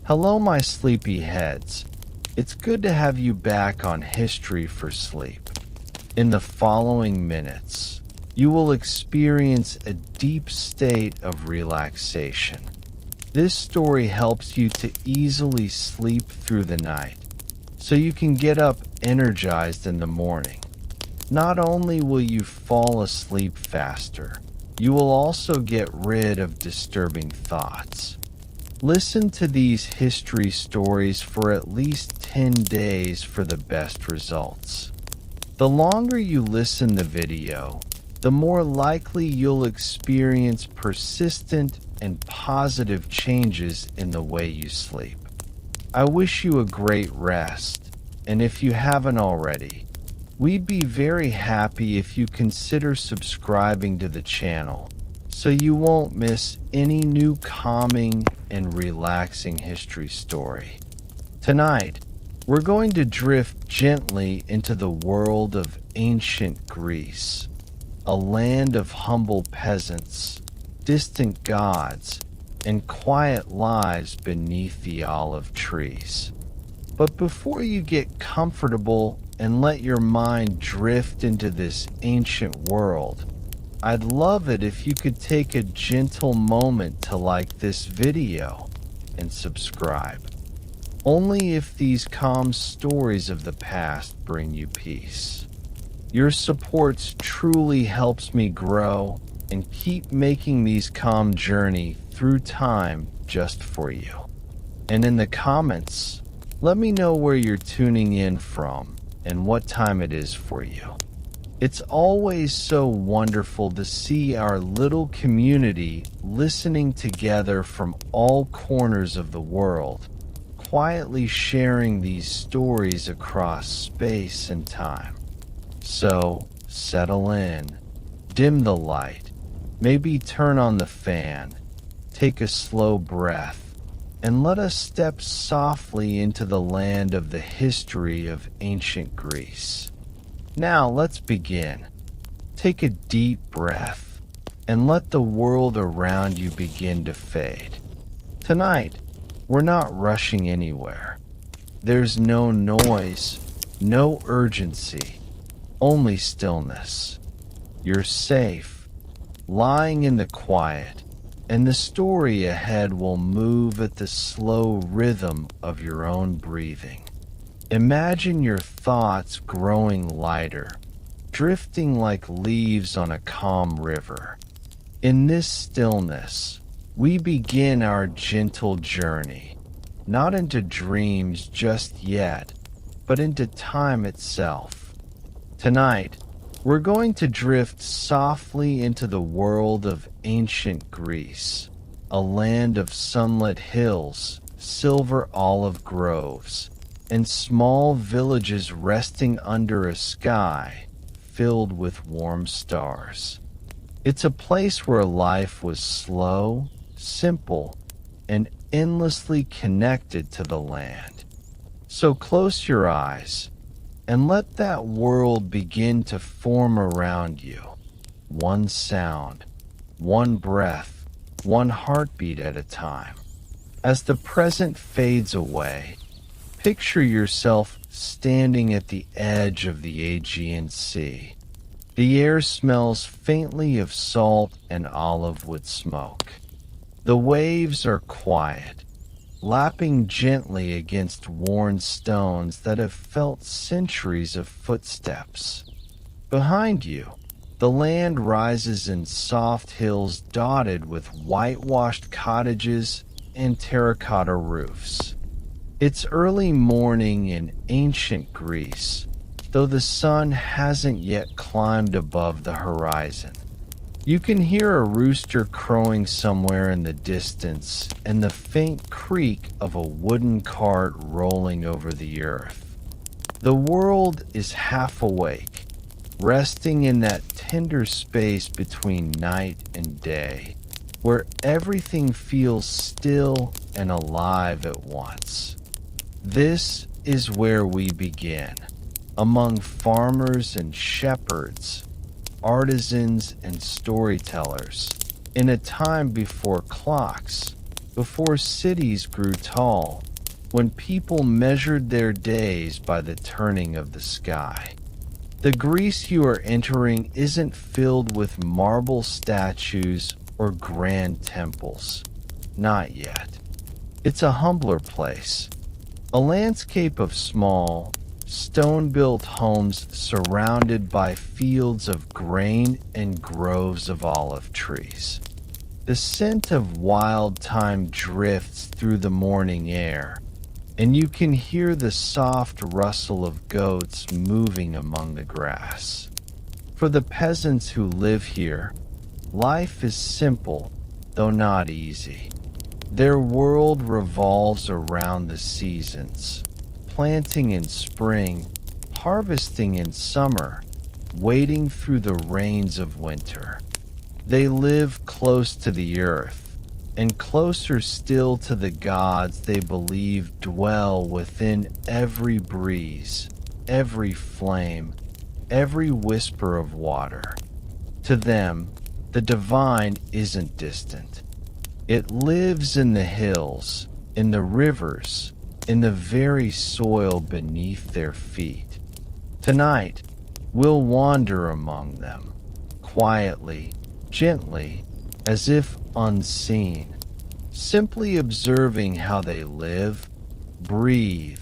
Hello, my sleepy heads. It's good to have you back on History for Sleep. In the following minutes, you will experience a deep state of relaxation. This story helps you to easily sleep through the night, so you can get up energized in the morning. Not only will you fall asleep faster, you will also get rid of disturbing thoughts. Listen to these history stories for at least 10 days for the best results. The longer you listen to the video, the more likely you'll experience persistent and positive changes in the way you sleep. I wish you a great rest, and if you haven't already, we'd be very happy if you consider subscribing to the channel so you won't miss any new calming and relaxing history story. Tonight, we're going to drift gently into the world of ancient Greece, a land of humble peasants, distant gods, and quiet lives beneath the olive trees. But before you get comfortable and let your mind drift into this ancient world, I'd love it if you could take a gentle moment to like this video and subscribe. Only if these calm stories of the past bring you peace. Your support truly helps me grow and keep making these calm journey through time just for you. And in the comments, let me know where you're tuning in from and what time it is for you. It's always so wonderful to see our little community listening together from all corners of the world, quietly sharing these stories across space and time. So, settle in, dim the light, maybe turn on the fan, take a slow breath, and let us step softly into the land of the history of ancient Greece. Now let's begin. Take a deep breath and let the world around you begin to fade. Tonight, we're not rushing anywhere. There's no noise, no urgency, only stillness. You're safe, lying in the quiet, and the story ahead will move at the slow rhythm of your own breathing. Imagine your thoughts growing lighter, drifting like leaves on a calm river. In this stillness, we begin our gentle journey, not into dreams just yet, but into time itself. Tonight, we're going to drift softly into the world of ancient Greece, a land of sunlit hills, silver olive groves, and small villages resting under a sky filled with warm stars. It's a place where life was slow, simple, and endlessly connected to the land. So close your eyes and let that world begin to form around you. One sound, one breath, one heartbeat at a time. As the present fades away, picture yourself standing at the edge of the Aegean Sea. The air smells faintly of salt and olive wood smoke. The waves are quiet, lapping gently against worn stones that have felt centuries of footsteps. Behind you, the land rises in soft hills dotted with whitewashed cottages and terracotta roofs. It's early morning in ancient Greece, though the sun hasn't yet climbed above the horizon. You can hear a rooster crowing somewhere in the distance and the faint creak of a wooden cart rolling over the earth. The world is half awake, resting in that tender space between night and day, where everything feels still and alive at once. This is where we begin, among farmers and shepherds, artisans and storytellers, in a time before clocks, before cities grew tall, when people measured their days by the turning of the sky. The Greece you are entering isn't filled with marble statues or grand temples. Not yet. It's a humbler place. A landscape of small, stone-built homes surrounded by fields of grain and groves of olive trees. The scent of wild thyme drifts through the morning air, and you can hear the soft rustle of goats moving among the grass. For the peasants who live here, life is simple, though not easy. Their world revolves around the seasons, planting in spring, harvesting in summer, wading through the rains of winter. They live close to the earth, and closer still to the gods they believe dwell within every breeze, every flame, every whisper of water. To them, the divine isn't distant. It lives in the hills, in the rivers, in the very soil beneath their feet. Tonight, we'll wander among them, quietly, gently, as if unseen, simply observing how they live, breathe,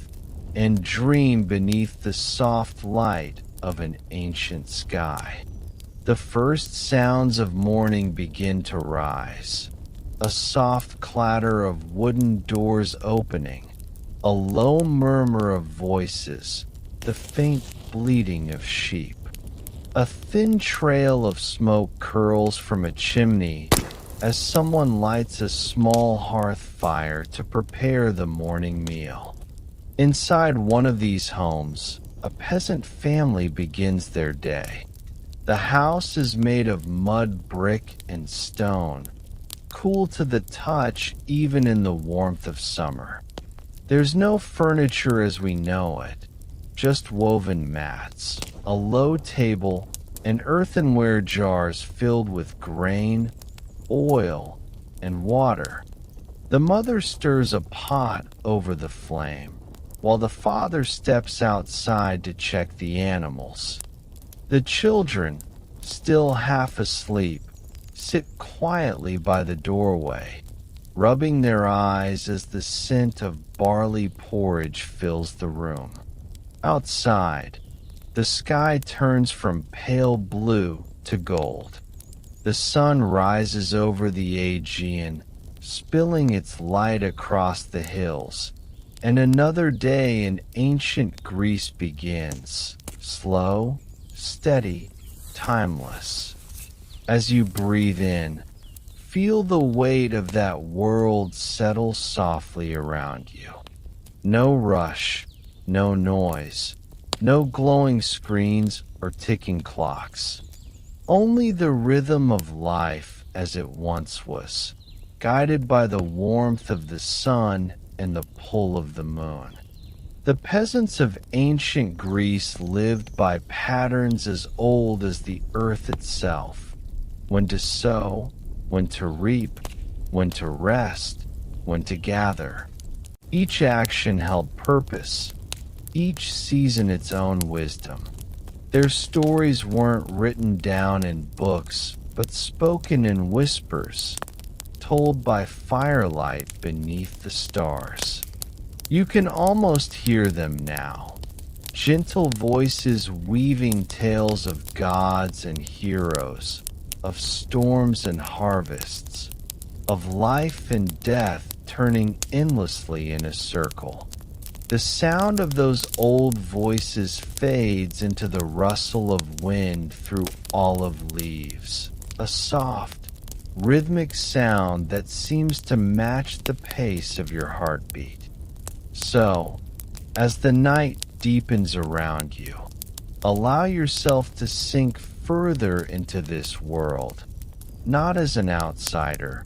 and dream beneath the soft light of an ancient sky. The first sounds of morning begin to rise, a soft clatter of wooden doors opening, a low murmur of voices, the faint bleating of sheep. A thin trail of smoke curls from a chimney as someone lights a small hearth fire to prepare the morning meal. Inside one of these homes, a peasant family begins their day. The house is made of mud, brick, and stone, cool to the touch even in the warmth of summer. There's no furniture as we know it, just woven mats, a low table, and earthenware jars filled with grain, oil, and water. The mother stirs a pot over the flame, while the father steps outside to check the animals. The children, still half asleep, sit quietly by the doorway, rubbing their eyes as the scent of barley porridge fills the room. Outside, the sky turns from pale blue to gold. The sun rises over the Aegean, spilling its light across the hills, and another day in ancient Greece begins, slow, steady, timeless. As you breathe in, feel the weight of that world settle softly around you. No rush, no noise, no glowing screens or ticking clocks. Only the rhythm of life as it once was, guided by the warmth of the sun and the pull of the moon. The peasants of ancient Greece lived by patterns as old as the earth itself. When to sow, when to reap, when to rest, when to gather. Each action held purpose, each season its own wisdom. Their stories weren't written down in books, but spoken in whispers, told by firelight beneath the stars. You can almost hear them now, gentle voices weaving tales of gods and heroes, of storms and harvests, of life and death turning endlessly in a circle. The sound of those old voices fades into the rustle of wind through olive leaves, a soft, rhythmic sound that seems to match the pace of your heartbeat. So, as the night deepens around you, allow yourself to sink further into this world, not as an outsider,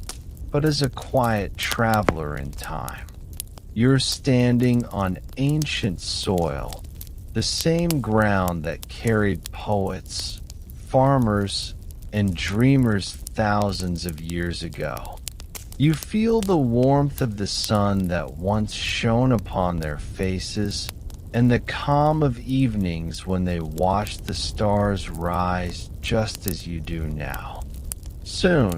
but as a quiet traveler in time. You're standing on ancient soil, the same ground that carried poets, farmers, and dreamers thousands of years ago. You feel the warmth of the sun that once shone upon their faces, and the calm of evenings when they watched the stars rise just as you do now. Soon,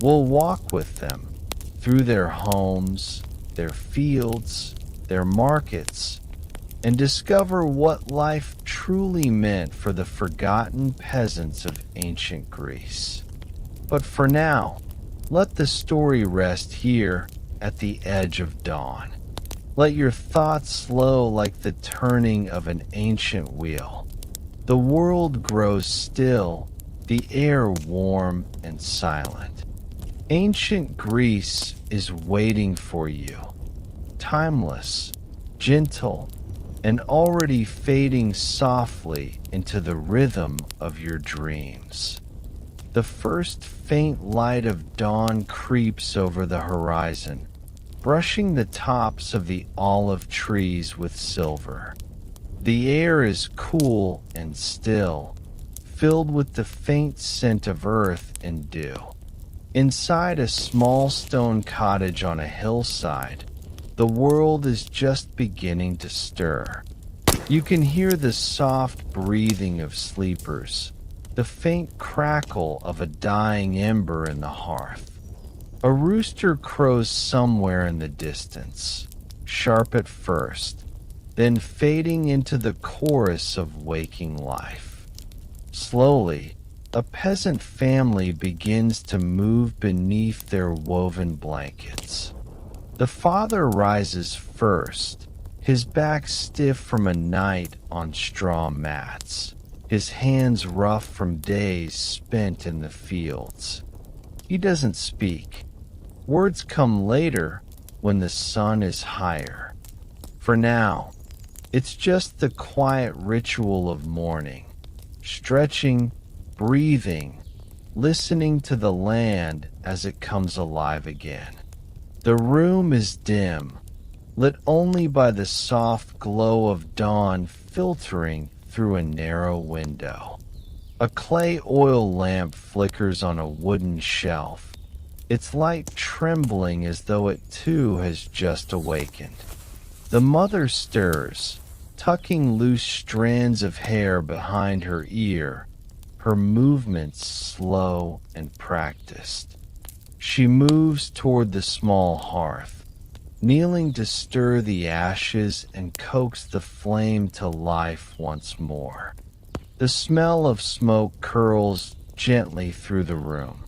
we'll walk with them through their homes, their fields, their markets, and discover what life truly meant for the forgotten peasants of ancient Greece. But for now, let the story rest here at the edge of dawn. Let your thoughts slow like the turning of an ancient wheel. The world grows still, the air warm and silent. Ancient Greece is waiting for you, timeless, gentle, and already fading softly into the rhythm of your dreams. The first faint light of dawn creeps over the horizon, brushing the tops of the olive trees with silver. The air is cool and still, filled with the faint scent of earth and dew. Inside a small stone cottage on a hillside, the world is just beginning to stir. You can hear the soft breathing of sleepers, the faint crackle of a dying ember in the hearth. A rooster crows somewhere in the distance, sharp at first, then fading into the chorus of waking life. Slowly, a peasant family begins to move beneath their woven blankets. The father rises first, his back stiff from a night on straw mats, his hands rough from days spent in the fields. He doesn't speak. Words come later when the sun is higher. For now, it's just the quiet ritual of morning, stretching, breathing, listening to the land as it comes alive again. The room is dim, lit only by the soft glow of dawn filtering through a narrow window. A clay oil lamp flickers on a wooden shelf, its light trembling as though it too has just awakened. The mother stirs, tucking loose strands of hair behind her ear, her movements slow and practiced. She moves toward the small hearth, kneeling to stir the ashes and coax the flame to life once more. The smell of smoke curls gently through the room.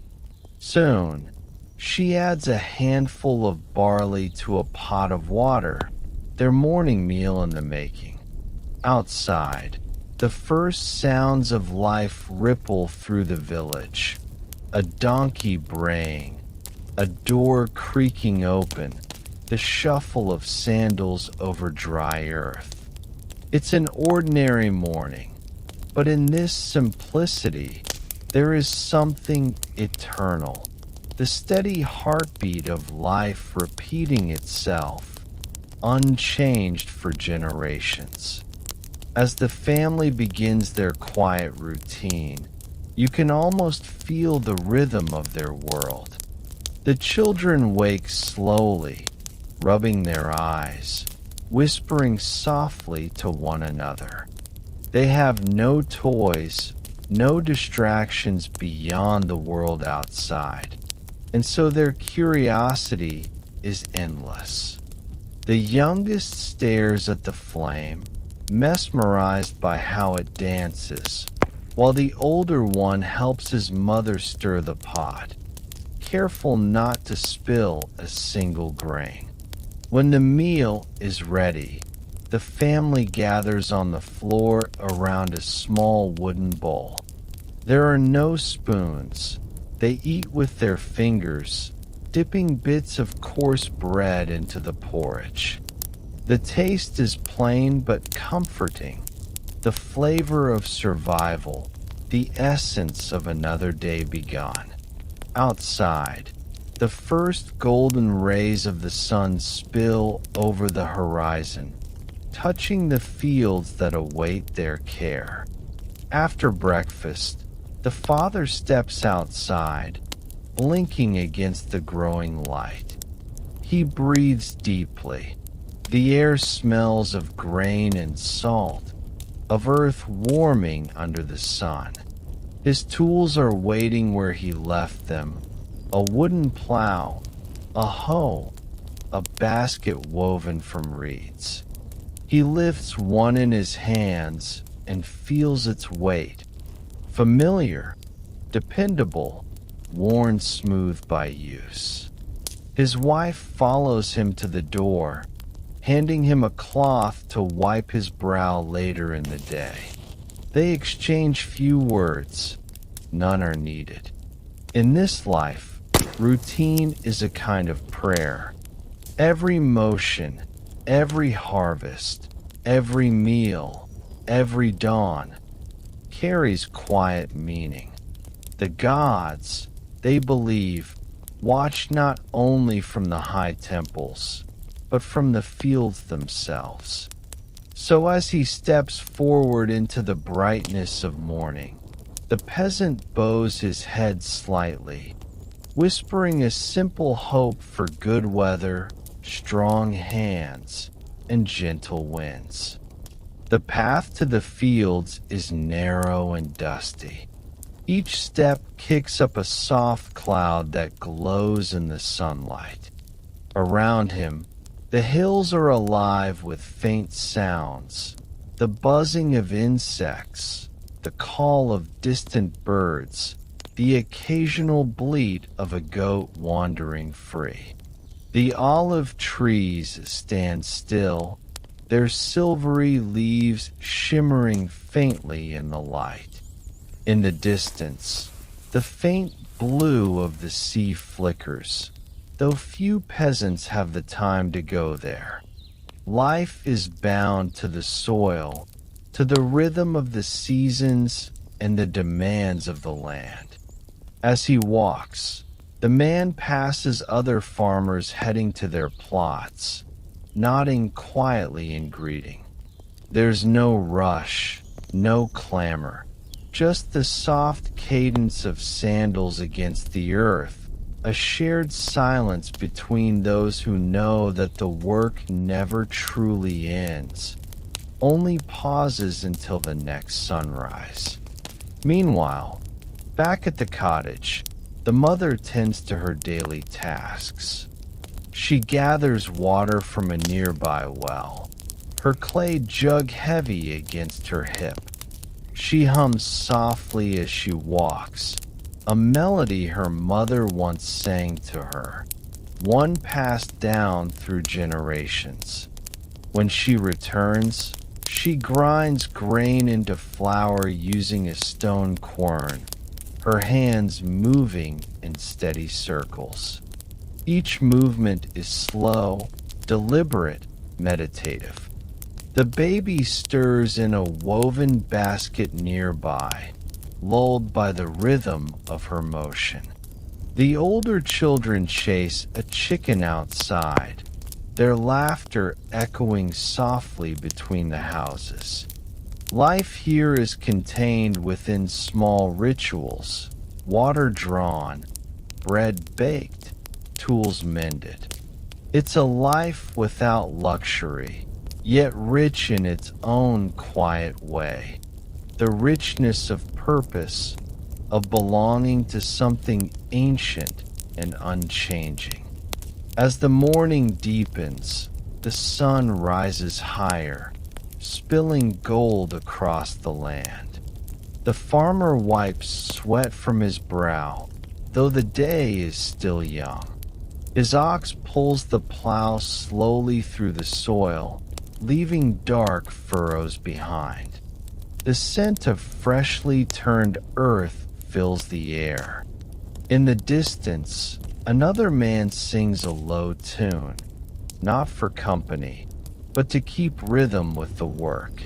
Soon, she adds a handful of barley to a pot of water, their morning meal in the making. Outside, the first sounds of life ripple through the village. A donkey braying, a door creaking open, the shuffle of sandals over dry earth. It's an ordinary morning, but in this simplicity, there is something eternal. The steady heartbeat of life repeating itself, unchanged for generations. As the family begins their quiet routine, you can almost feel the rhythm of their world. The children wake slowly, rubbing their eyes, whispering softly to one another. They have no toys, no distractions beyond the world outside, and so their curiosity is endless. The youngest stares at the flame, mesmerized by how it dances, while the older one helps his mother stir the pot, careful not to spill a single grain. When the meal is ready, the family gathers on the floor around a small wooden bowl. There are no spoons. They eat with their fingers, dipping bits of coarse bread into the porridge. The taste is plain but comforting, the flavor of survival, the essence of another day begun. Outside, the first golden rays of the sun spill over the horizon, touching the fields that await their care. After breakfast, the father steps outside, blinking against the growing light. He breathes deeply. The air smells of grain and salt, of earth warming under the sun. His tools are waiting where he left them: a wooden plow, a hoe, a basket woven from reeds. He lifts one in his hands and feels its weight. Familiar, dependable, worn smooth by use. His wife follows him to the door, handing him a cloth to wipe his brow later in the day. They exchange few words. None are needed. In this life, routine is a kind of prayer. Every motion, every harvest, every meal, every dawn carries quiet meaning. The gods, they believe, watch not only from the high temples, but from the fields themselves. So as he steps forward into the brightness of morning, the peasant bows his head slightly, whispering a simple hope for good weather, strong hands, and gentle winds. The path to the fields is narrow and dusty. Each step kicks up a soft cloud that glows in the sunlight. Around him, the hills are alive with faint sounds, the buzzing of insects, the call of distant birds, the occasional bleat of a goat wandering free. The olive trees stand still, their silvery leaves shimmering faintly in the light. In the distance, the faint blue of the sea flickers, though few peasants have the time to go there. Life is bound to the soil, to the rhythm of the seasons and the demands of the land. As he walks, the man passes other farmers heading to their plots, nodding quietly in greeting. There's no rush, no clamor, just the soft cadence of sandals against the earth, a shared silence between those who know that the work never truly ends, only pauses until the next sunrise. Meanwhile, back at the cottage, the mother tends to her daily tasks. She gathers water from a nearby well, her clay jug heavy against her hip. She hums softly as she walks, a melody her mother once sang to her, one passed down through generations. When she returns, she grinds grain into flour using a stone quern, her hands moving in steady circles. Each movement is slow, deliberate, meditative. The baby stirs in a woven basket nearby, lulled by the rhythm of her motion. The older children chase a chicken outside, their laughter echoing softly between the houses. Life here is contained within small rituals: water drawn, bread baked, tools mended. It's a life without luxury, yet rich in its own quiet way. The richness of purpose, of belonging to something ancient and unchanging. As the morning deepens, the sun rises higher, spilling gold across the land. The farmer wipes sweat from his brow, though the day is still young. His ox pulls the plow slowly through the soil, leaving dark furrows behind. The scent of freshly turned earth fills the air. In the distance, another man sings a low tune, not for company, but to keep rhythm with the work.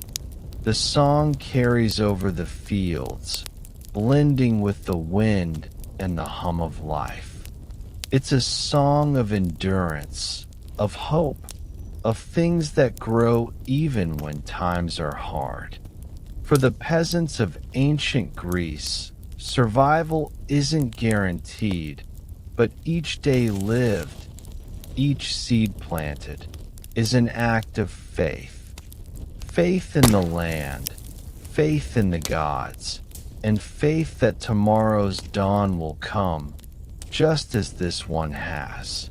The song carries over the fields, blending with the wind and the hum of life. It's a song of endurance, of hope, of things that grow even when times are hard. For the peasants of ancient Greece, survival isn't guaranteed, But each day lived, each seed planted, is an act of faith. Faith in the land, faith in the gods, and faith that tomorrow's dawn will come, just as this one has.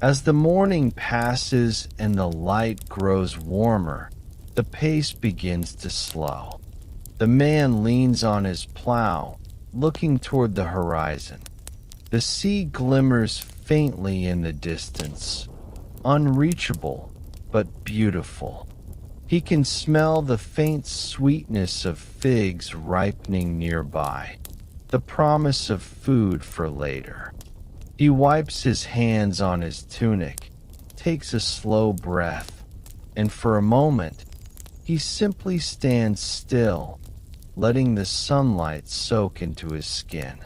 As the morning passes and the light grows warmer, the pace begins to slow. The man leans on his plow, looking toward the horizon. The sea glimmers faintly in the distance, unreachable but beautiful. He can smell the faint sweetness of figs ripening nearby, the promise of food for later. He wipes his hands on his tunic, takes a slow breath, and for a moment, he simply stands still, letting the sunlight soak into his skin.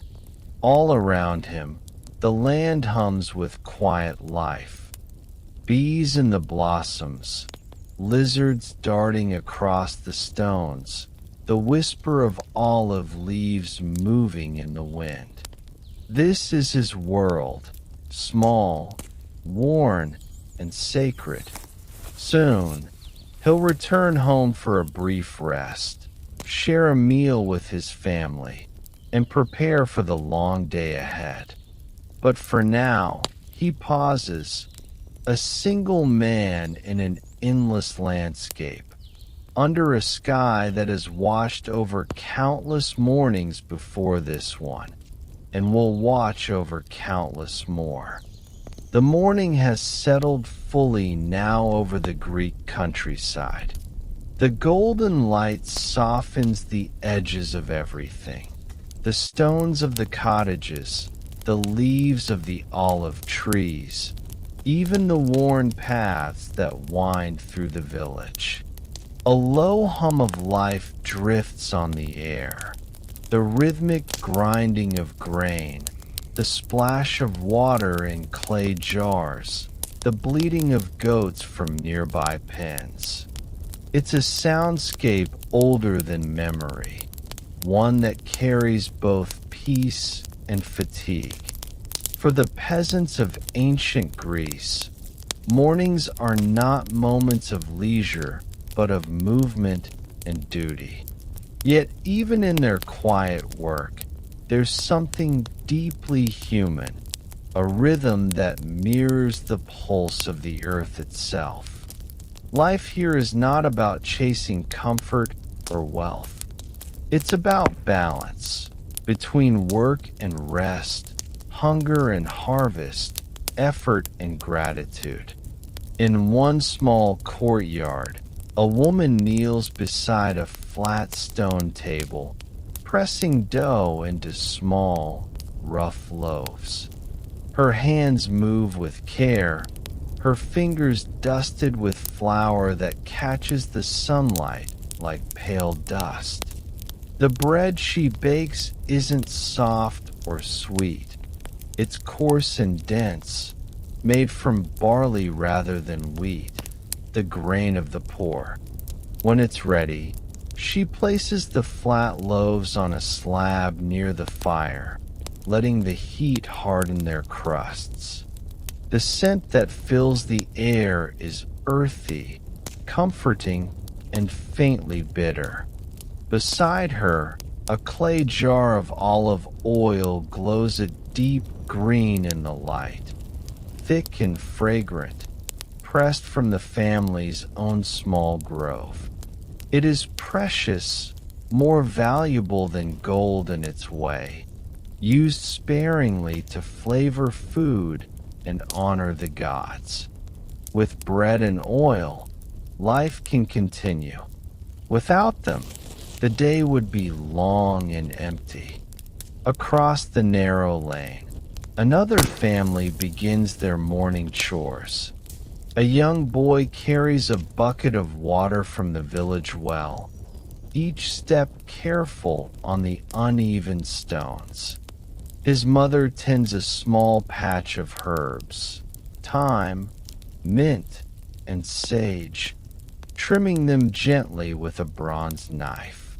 All around him, the land hums with quiet life. Bees in the blossoms, lizards darting across the stones, the whisper of olive leaves moving in the wind. This is his world, small, worn, and sacred. Soon, he'll return home for a brief rest, share a meal with his family, and prepare for the long day ahead. But for now, he pauses, a single man in an endless landscape, under a sky that has washed over countless mornings before this one, and will watch over countless more. The morning has settled fully now over the Greek countryside. The golden light softens the edges of everything. The stones of the cottages, the leaves of the olive trees, even the worn paths that wind through the village. A low hum of life drifts on the air. The rhythmic grinding of grain, the splash of water in clay jars, the bleating of goats from nearby pens. It's a soundscape older than memory, one that carries both peace and fatigue. For the peasants of ancient Greece, mornings are not moments of leisure, but of movement and duty. Yet even in their quiet work, there's something deeply human, a rhythm that mirrors the pulse of the earth itself. Life here is not about chasing comfort or wealth. It's about balance between work and rest, hunger and harvest, effort and gratitude. In one small courtyard, a woman kneels beside a flat stone table, pressing dough into small, rough loaves. Her hands move with care, her fingers dusted with flour that catches the sunlight like pale dust. The bread she bakes isn't soft or sweet. It's coarse and dense, made from barley rather than wheat, the grain of the poor. When it's ready, she places the flat loaves on a slab near the fire, letting the heat harden their crusts. The scent that fills the air is earthy, comforting, and faintly bitter. Beside her, a clay jar of olive oil glows a deep green in the light, thick and fragrant, pressed from the family's own small grove. It is precious, more valuable than gold in its way, used sparingly to flavor food and honor the gods. With bread and oil, life can continue. Without them, the day would be long and empty. Across the narrow lane, another family begins their morning chores. A young boy carries a bucket of water from the village well, each step careful on the uneven stones. His mother tends a small patch of herbs, thyme, mint, and sage, trimming them gently with a bronze knife.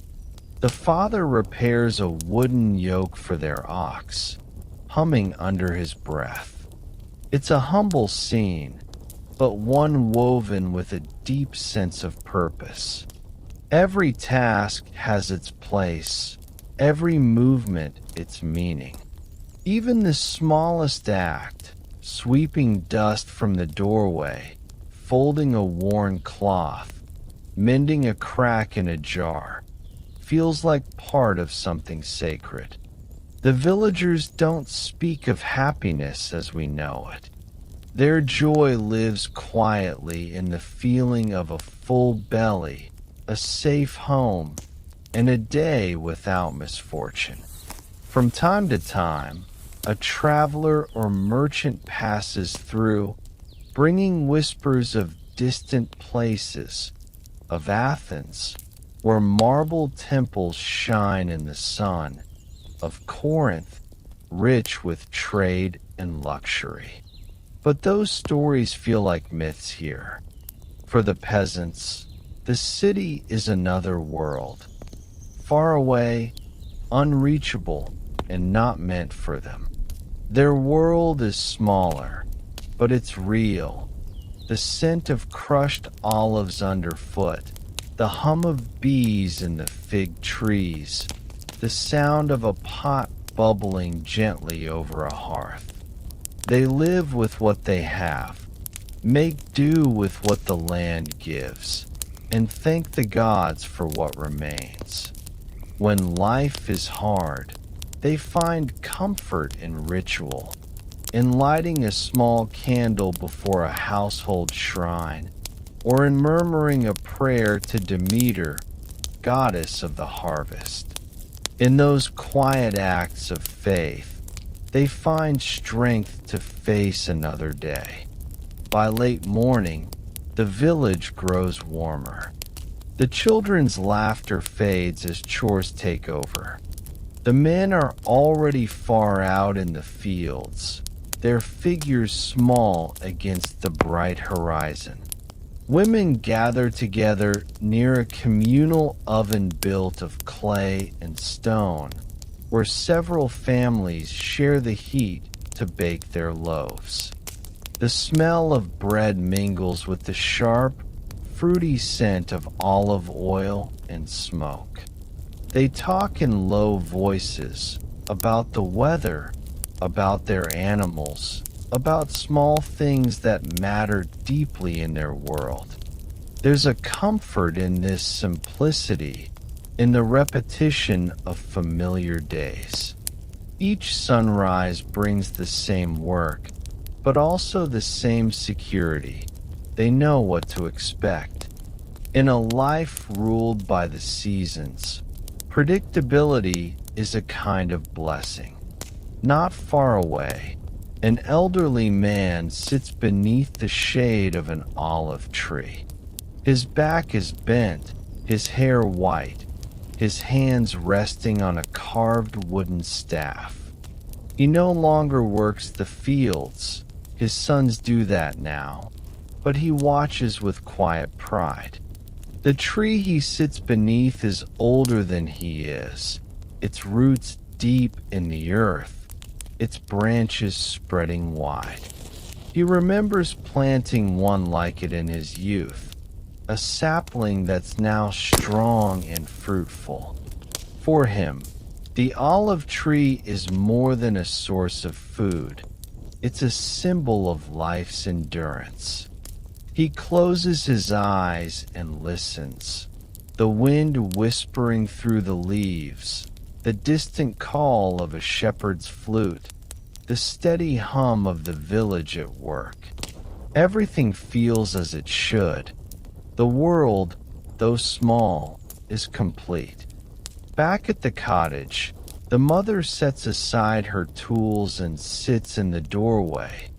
The father repairs a wooden yoke for their ox, humming under his breath. It's a humble scene, but one woven with a deep sense of purpose. Every task has its place, every movement its meaning. Even the smallest act, sweeping dust from the doorway, folding a worn cloth, mending a crack in a jar, feels like part of something sacred. The villagers don't speak of happiness as we know it. Their joy lives quietly in the feeling of a full belly, a safe home, and a day without misfortune. From time to time, a traveler or merchant passes through, bringing whispers of distant places, of Athens, where marble temples shine in the sun, of Corinth, rich with trade and luxury. But those stories feel like myths here. For the peasants, the city is another world, far away, unreachable, and not meant for them. Their world is smaller, but it's real. The scent of crushed olives underfoot, the hum of bees in the fig trees, the sound of a pot bubbling gently over a hearth. They live with what they have, make do with what the land gives, and thank the gods for what remains. When life is hard, they find comfort in ritual, in lighting a small candle before a household shrine, or in murmuring a prayer to Demeter, goddess of the harvest. In those quiet acts of faith, they find strength to face another day. By late morning, the village grows warmer. The children's laughter fades as chores take over. The men are already far out in the fields, their figures small against the bright horizon. Women gather together near a communal oven built of clay and stone, where several families share the heat to bake their loaves. The smell of bread mingles with the sharp, fruity scent of olive oil and smoke. They talk in low voices about the weather, about their animals, about small things that matter deeply in their world. There's a comfort in this simplicity, in the repetition of familiar days. Each sunrise brings the same work, but also the same security. They know what to expect. In a life ruled by the seasons, predictability is a kind of blessing. Not far away, an elderly man sits beneath the shade of an olive tree. His back is bent, his hair white, his hands resting on a carved wooden staff. He no longer works the fields. His sons do that now, but he watches with quiet pride. The tree he sits beneath is older than he is, its roots deep in the earth, its branches spreading wide. He remembers planting one like it in his youth, a sapling that's now strong and fruitful. For him, the olive tree is more than a source of food. It's a symbol of life's endurance. He closes his eyes and listens, the wind whispering through the leaves, the distant call of a shepherd's flute, the steady hum of the village at work. Everything feels as it should. The world, though small, is complete. Back at the cottage, the mother sets aside her tools and sits in the doorway,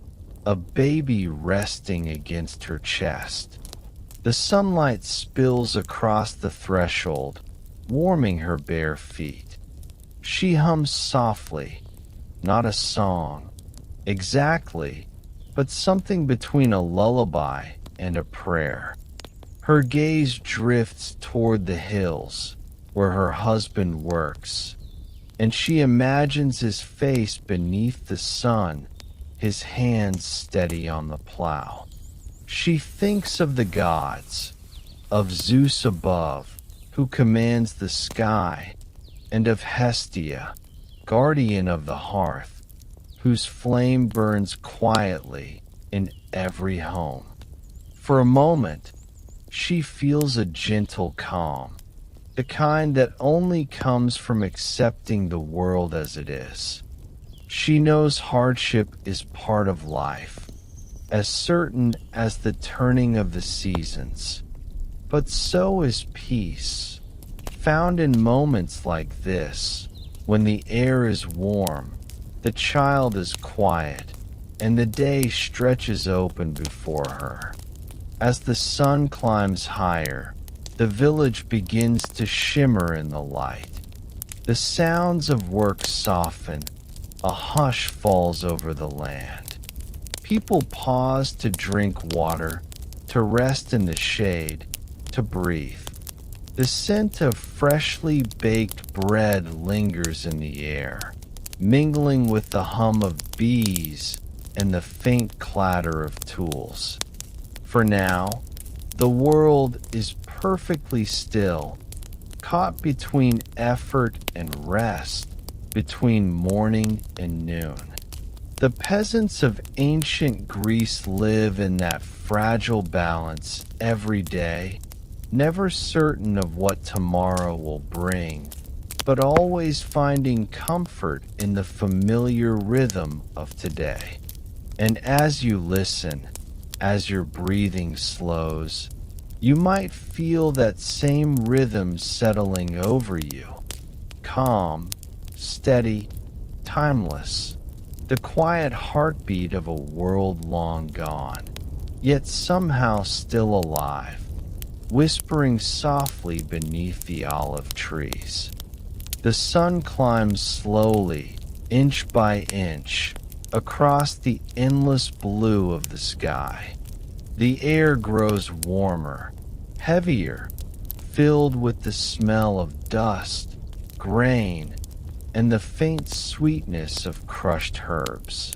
a baby resting against her chest. The sunlight spills across the threshold, warming her bare feet. She hums softly, not a song, exactly, but something between a lullaby and a prayer. Her gaze drifts toward the hills, where her husband works. and she imagines his face beneath the sun, his hands steady on the plow. She thinks of the gods, of Zeus above, who commands the sky, and of Hestia, guardian of the hearth, whose flame burns quietly in every home. For a moment, she feels a gentle calm, the kind that only comes from accepting the world as it is. She knows hardship is part of life, as certain as the turning of the seasons. But so is peace, found in moments like this, when the air is warm, the child is quiet, and the day stretches open before her. As the sun climbs higher, the village begins to shimmer in the light. The sounds of work soften, a hush falls over the land. People pause to drink water, to rest in the shade, to breathe. The scent of freshly baked bread lingers in the air, mingling with the hum of bees and the faint clatter of tools. For now, the world is perfectly still, caught between effort and rest, between morning and noon. The peasants of ancient Greece live in that fragile balance every day, never certain of what tomorrow will bring, but always finding comfort in the familiar rhythm of today. And as you listen, as your breathing slows, you might feel that same rhythm settling over you, calm, steady, timeless, the quiet heartbeat of a world long gone, yet somehow still alive, whispering softly beneath the olive trees. The sun climbs slowly, inch by inch, across the endless blue of the sky. The air grows warmer, heavier, filled with the smell of dust, grain, and the faint sweetness of crushed herbs.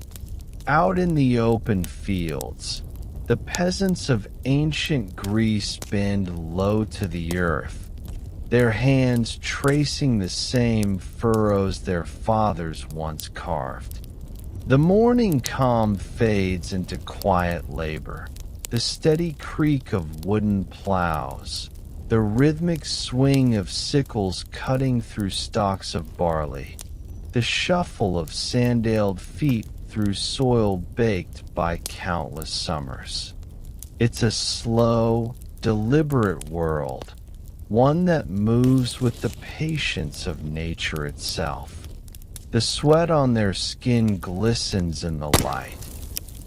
Out in the open fields, the peasants of ancient Greece bend low to the earth, their hands tracing the same furrows their fathers once carved. The morning calm fades into quiet labor, the steady creak of wooden plows, the rhythmic swing of sickles cutting through stalks of barley, the shuffle of sandaled feet through soil baked by countless summers. It's a slow, deliberate world, one that moves with the patience of nature itself. The sweat on their skin glistens in the light,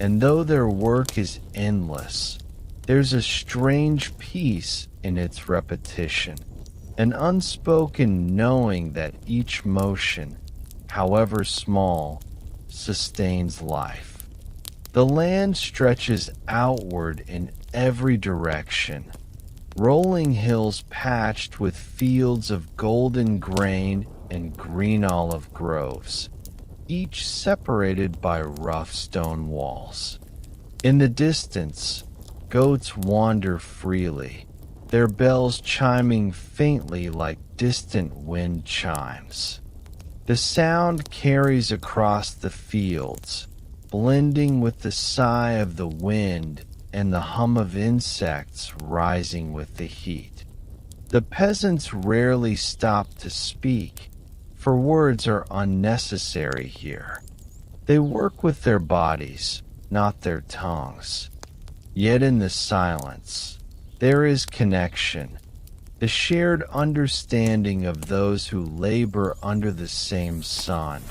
and though their work is endless, there's a strange peace in its repetition, an unspoken knowing that each motion, however small, sustains life. The land stretches outward in every direction, rolling hills patched with fields of golden grain and green olive groves, each separated by rough stone walls. In the distance, goats wander freely, their bells chiming faintly like distant wind chimes. The sound carries across the fields, blending with the sigh of the wind and the hum of insects rising with the heat. The peasants rarely stop to speak, for words are unnecessary here. They work with their bodies, not their tongues. Yet in the silence, there is connection, the shared understanding of those who labor under the same sun,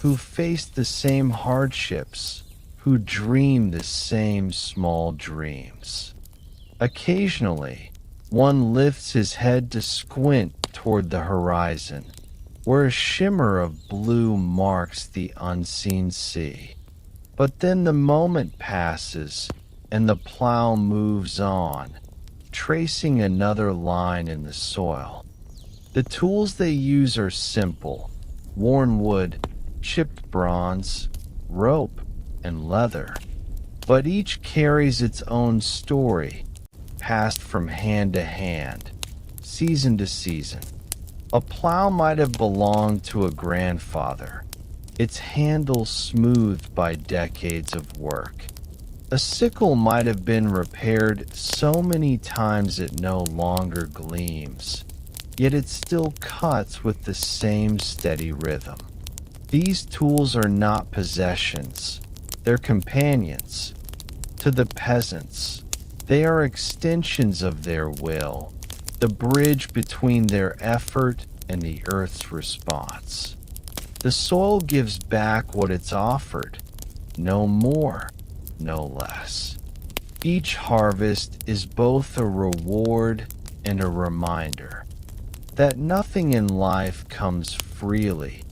who face the same hardships, who dream the same small dreams. Occasionally, one lifts his head to squint toward the horizon, where a shimmer of blue marks the unseen sea. But then the moment passes, and the plow moves on, tracing another line in the soil. The tools they use are simple, worn wood, chipped bronze, rope, and leather. But each carries its own story, passed from hand to hand, season to season. A plow might have belonged to a grandfather, its handle smoothed by decades of work. A sickle might have been repaired so many times it no longer gleams, yet it still cuts with the same steady rhythm. These tools are not possessions, they're companions. To the peasants, they are extensions of their will, the bridge between their effort and the earth's response. The soil gives back what it's offered, no more, no less. Each harvest is both a reward and a reminder that nothing in life comes freely,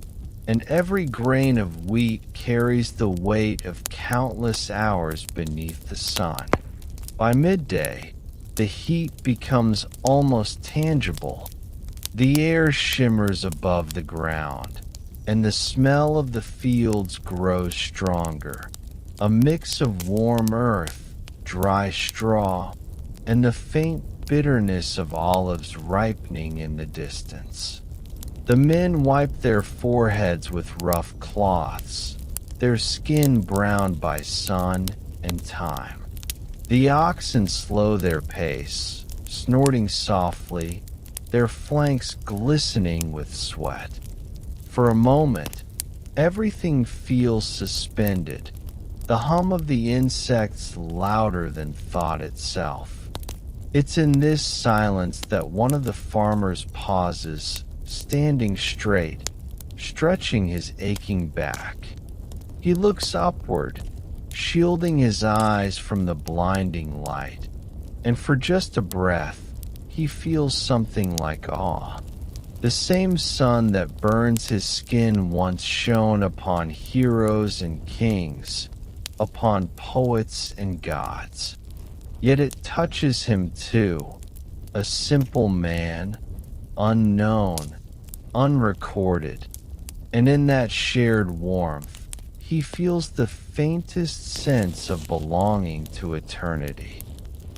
and every grain of wheat carries the weight of countless hours beneath the sun. By midday, the heat becomes almost tangible. The air shimmers above the ground, and the smell of the fields grows stronger, a mix of warm earth, dry straw, and the faint bitterness of olives ripening in the distance. The men wipe their foreheads with rough cloths, their skin browned by sun and time. The oxen slow their pace, snorting softly, their flanks glistening with sweat. For a moment, everything feels suspended, the hum of the insects louder than thought itself. It's in this silence that one of the farmers pauses, standing straight, stretching his aching back. He looks upward, shielding his eyes from the blinding light, and for just a breath, he feels something like awe. The same sun that burns his skin once shone upon heroes and kings, upon poets and gods. Yet it touches him too, a simple man, unknown, unrecorded, and in that shared warmth, he feels the faintest sense of belonging to eternity.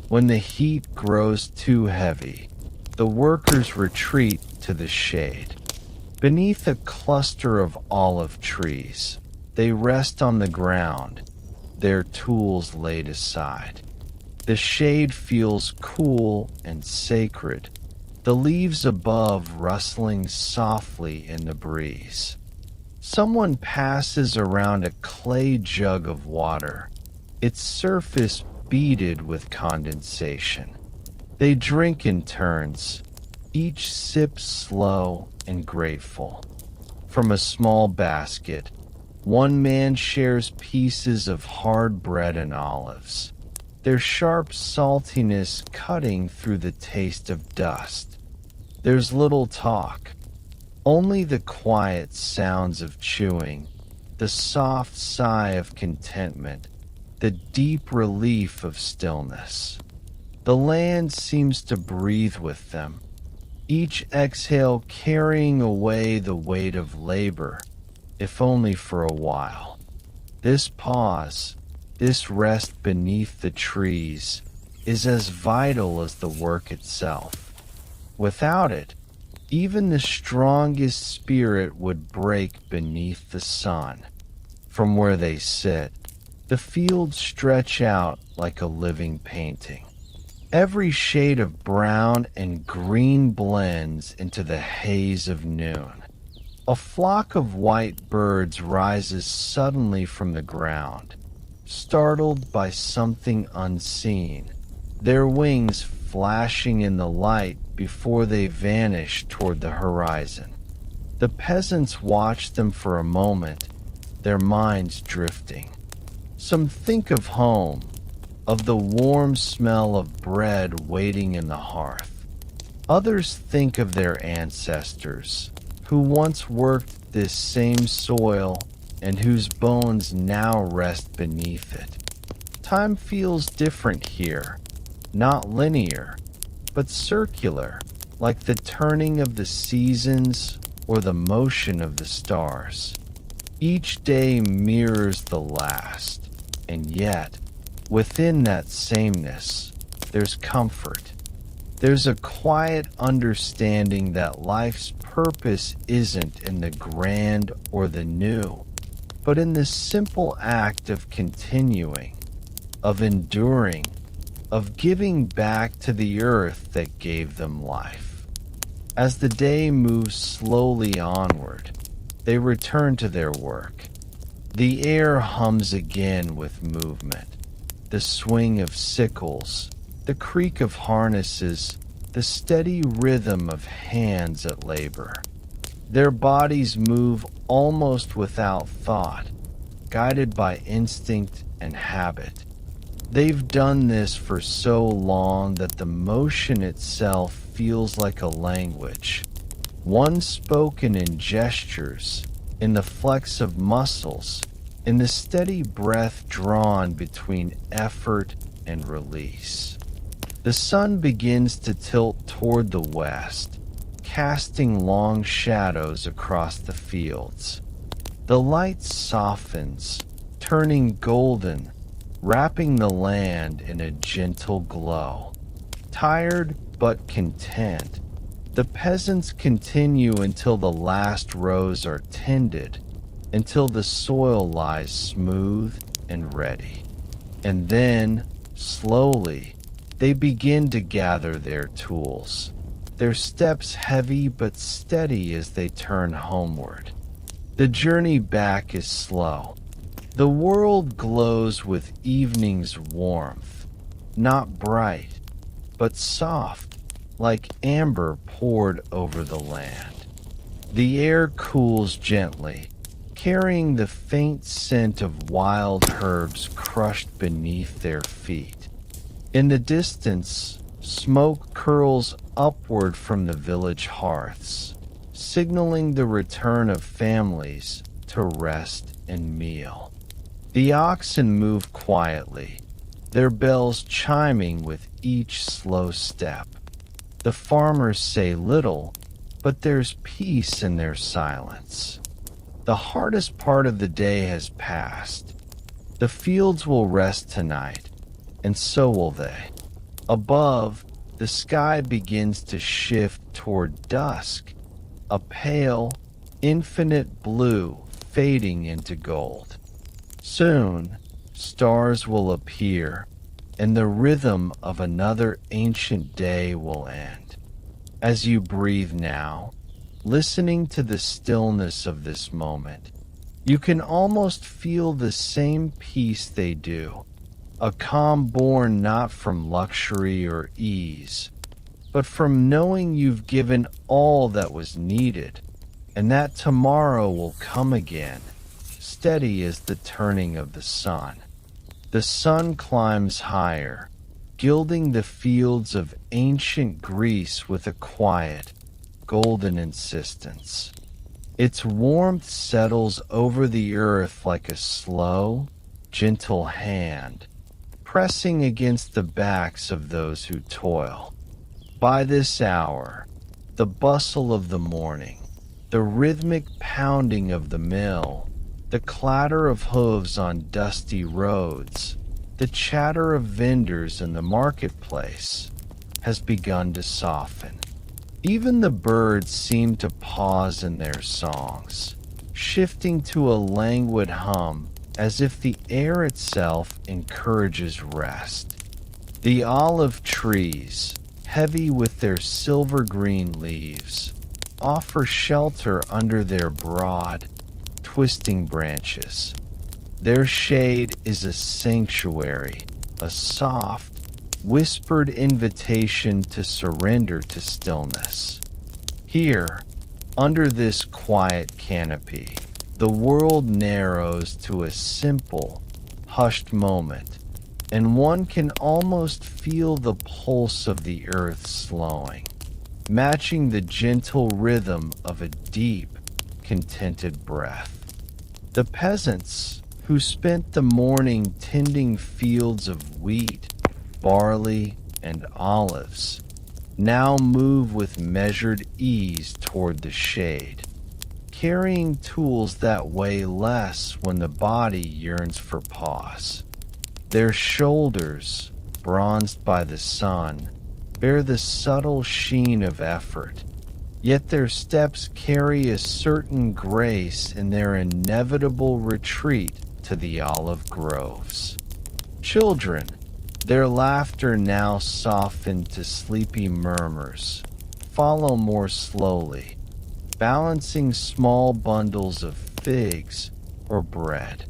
When the heat grows too heavy, the workers retreat to the shade. Beneath a cluster of olive trees, they rest on the ground, their tools laid aside. The shade feels cool and sacred, the leaves above rustling softly in the breeze. Someone passes around a clay jug of water, its surface beaded with condensation. They drink in turns, each sip slow and grateful. From a small basket, one man shares pieces of hard bread and olives, their sharp saltiness cutting through the taste of dust. There's little talk, only the quiet sounds of chewing, the soft sigh of contentment, the deep relief of stillness. The land seems to breathe with them, each exhale carrying away the weight of labor, if only for a while. This pause, this rest beneath the trees, is as vital as the work itself. Without it, even the strongest spirit would break beneath the sun. From where they sit, the fields stretch out like a living painting. Every shade of brown and green blends into the haze of noon. A flock of white birds rises suddenly from the ground, startled by something unseen, their wings flashing in the light before they vanish toward the horizon. The peasants watch them for a moment, their minds drifting. Some think of home, of the warm smell of bread waiting in the hearth. Others think of their ancestors, who once worked this same soil and whose bones now rest beneath it. Time feels different here, not linear, but circular, like the turning of the seasons or the motion of the stars. Each day mirrors the last, and yet, within that sameness, there's comfort. There's a quiet understanding that life's purpose isn't in the grand or the new, but in the simple act of continuing, of enduring, of giving back to the earth that gave them life. As the day moves slowly onward, they return to their work. The air hums again with movement, the swing of sickles, the creak of harnesses, the steady rhythm of hands at labor. Their bodies move almost without thought, guided by instinct and habit. They've done this for so long that the motion itself feels like a language, one spoken in gestures, in the flex of muscles, in the steady breath drawn between effort and release. The sun begins to tilt toward the west, casting long shadows across the fields. The light softens, turning golden, wrapping the land in a gentle glow. Tired but content, the peasants continue until the last rows are tended, until the soil lies smooth and ready. And then, slowly, they begin to gather their tools, their steps heavy but steady as they turn homeward. The journey back is slow. The world glows with evening's warmth, not bright, but soft, like amber poured over the land. The air cools gently, carrying the faint scent of wild herbs crushed beneath their feet. In the distance, smoke curls upward from the village hearths, signaling the return of families to rest and meal. The oxen move quietly, their bells chiming with each slow step. The farmers say little, but there's peace in their silence. The hardest part of the day has passed. The fields will rest tonight, and so will they. Above, the sky begins to shift toward dusk, a pale, infinite blue fading into gold. Soon, stars will appear, and the rhythm of another ancient day will end. As you breathe now, listening to the stillness of this moment, you can almost feel the same peace they do. A calm born not from luxury or ease, but from knowing you've given all that was needed, and that tomorrow will come again, steady as the turning of the sun. The sun climbs higher, gilding the fields of ancient Greece with a quiet, golden insistence. Its warmth settles over the earth like a slow, gentle hand, pressing against the backs of those who toil. By this hour, the bustle of the morning, the rhythmic pounding of the mill, the clatter of hooves on dusty roads, the chatter of vendors in the marketplace, has begun to soften. Even the birds seem to pause in their songs, shifting to a languid hum, as if the air itself encourages rest. The olive trees, heavy with their silver-green leaves, offer shelter under their broad, twisting branches. Their shade is a sanctuary, a soft, whispered invitation to surrender to stillness. Here, under this quiet canopy, the world narrows to a simple, hushed moment, and one can almost feel the pulse of the earth slowing, matching the gentle rhythm of a deep, contented breath. The peasants, who spent the morning tending fields of wheat, barley, and olives, now move with measured ease toward the shade. carrying tools that weigh less when the body yearns for pause. Their shoulders, bronzed by the sun, bear the subtle sheen of effort, yet their steps carry a certain grace in their inevitable retreat to the olive groves. Children, their laughter now softened to sleepy murmurs, follow more slowly, balancing small bundles of figs or bread.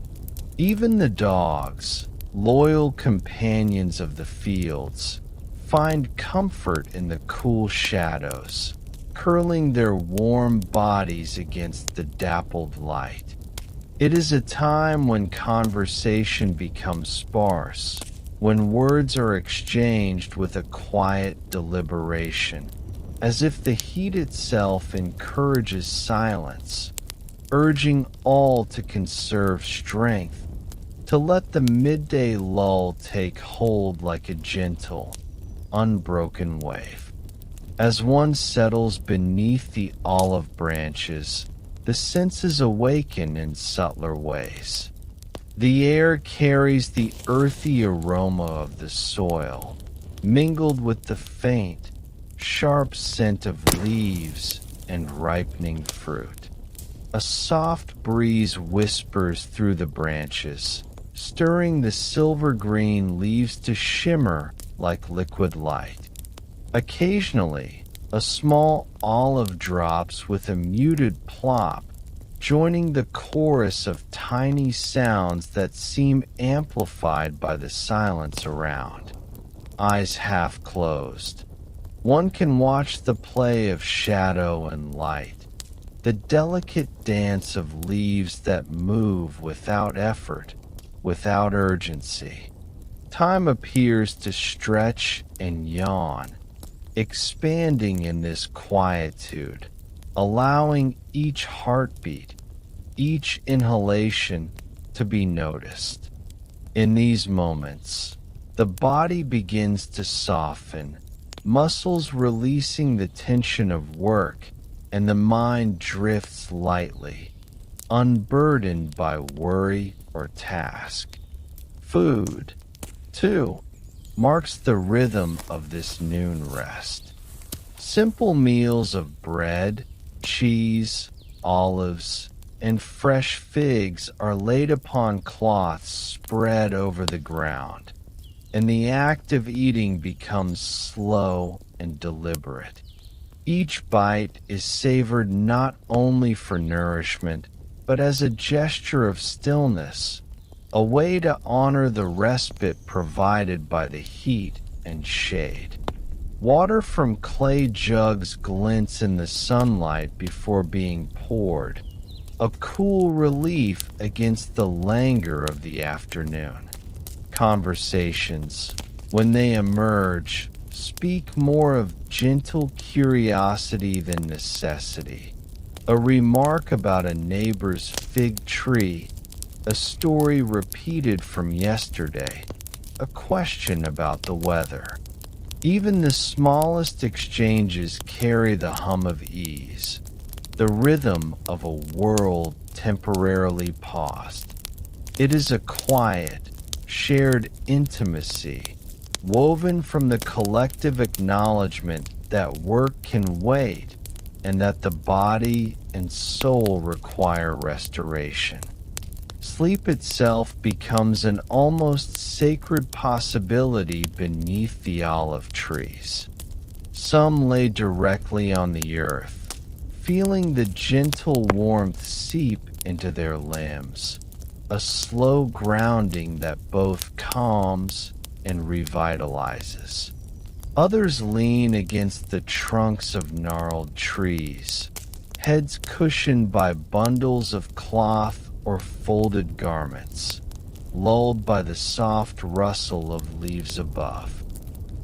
Even the dogs, loyal companions of the fields, find comfort in the cool shadows, curling their warm bodies against the dappled light. It is a time when conversation becomes sparse, when words are exchanged with a quiet deliberation, as if the heat itself encourages silence, urging all to conserve strength, to let the midday lull take hold like a gentle, unbroken wave. As one settles beneath the olive branches, the senses awaken in subtler ways. The air carries the earthy aroma of the soil, mingled with the faint, sharp scent of leaves and ripening fruit. A soft breeze whispers through the branches, stirring the silver-green leaves to shimmer like liquid light. Occasionally, a small olive drops with a muted plop, joining the chorus of tiny sounds that seem amplified by the silence around. Eyes half closed, one can watch the play of shadow and light, the delicate dance of leaves that move without effort, without urgency. Time appears to stretch and yawn, expanding in this quietude, allowing each heartbeat, each inhalation to be noticed. In these moments, the body begins to soften, muscles releasing the tension of work, and the mind drifts lightly, unburdened by worry or task. Food, too, marks the rhythm of this noon rest. Simple meals of bread, cheese, olives, and fresh figs are laid upon cloths spread over the ground, and the act of eating becomes slow and deliberate. Each bite is savored not only for nourishment, but as a gesture of stillness, a way to honor the respite provided by the heat and shade. Water from clay jugs glints in the sunlight before being poured, a cool relief against the languor of the afternoon. Conversations, when they emerge, speak more of gentle curiosity than necessity. A remark about a neighbor's fig tree, a story repeated from yesterday, a question about the weather. Even the smallest exchanges carry the hum of ease, the rhythm of a world temporarily paused. It is a quiet, shared intimacy, woven from the collective acknowledgement that work can wait and that the body and soul require restoration. Sleep itself becomes an almost sacred possibility beneath the olive trees. Some lay directly on the earth, feeling the gentle warmth seep into their limbs, a slow grounding that both calms and revitalizes. Others lean against the trunks of gnarled trees, heads cushioned by bundles of cloth or folded garments, lulled by the soft rustle of leaves above.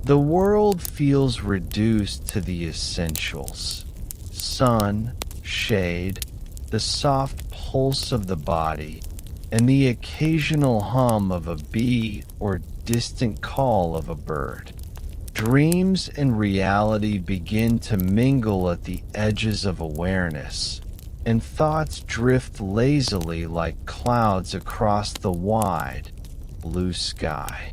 The world feels reduced to the essentials: sun, shade, the soft pulse of the body, and the occasional hum of a bee or distant call of a bird. Dreams and reality begin to mingle at the edges of awareness, and thoughts drift lazily like clouds across the wide, blue sky.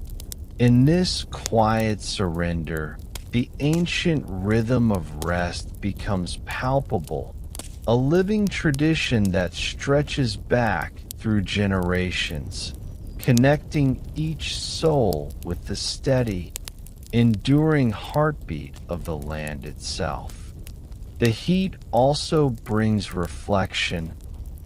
In this quiet surrender, the ancient rhythm of rest becomes palpable, a living tradition that stretches back through generations, connecting each soul with the steady, enduring heartbeat of the land itself. The heat also brings reflection,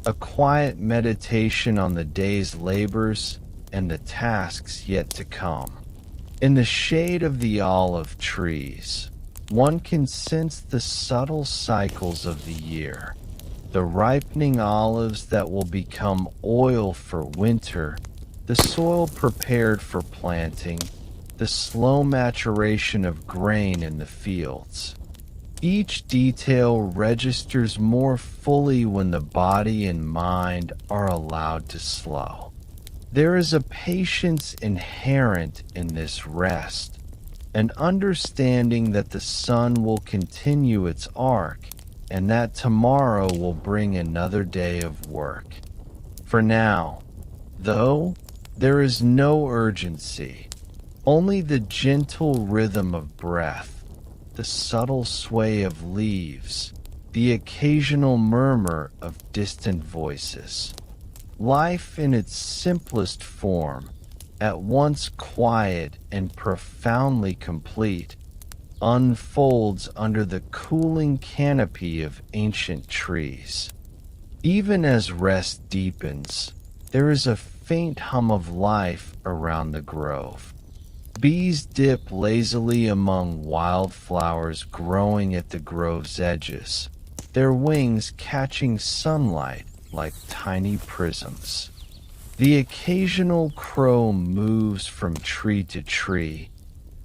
a quiet meditation on the day's labors and the tasks yet to come. In the shade of the olive trees, one can sense the subtle cycles of the year, the ripening olives that will become oil for winter, the soil prepared for planting, the slow maturation of grain in the fields. Each detail registers more fully when the body and mind are allowed to slow. There is a patience inherent in this rest, an understanding that the sun will continue its arc and that tomorrow will bring another day of work. For now, though, there is no urgency, only the gentle rhythm of breath, the subtle sway of leaves, the occasional murmur of distant voices. Life in its simplest form, at once quiet and profoundly complete, unfolds under the cooling canopy of ancient trees. Even as rest deepens, there is a faint hum of life around the grove. Bees dip lazily among wildflowers growing at the grove's edges, their wings catching sunlight like tiny prisms. The occasional crow moves from tree to tree,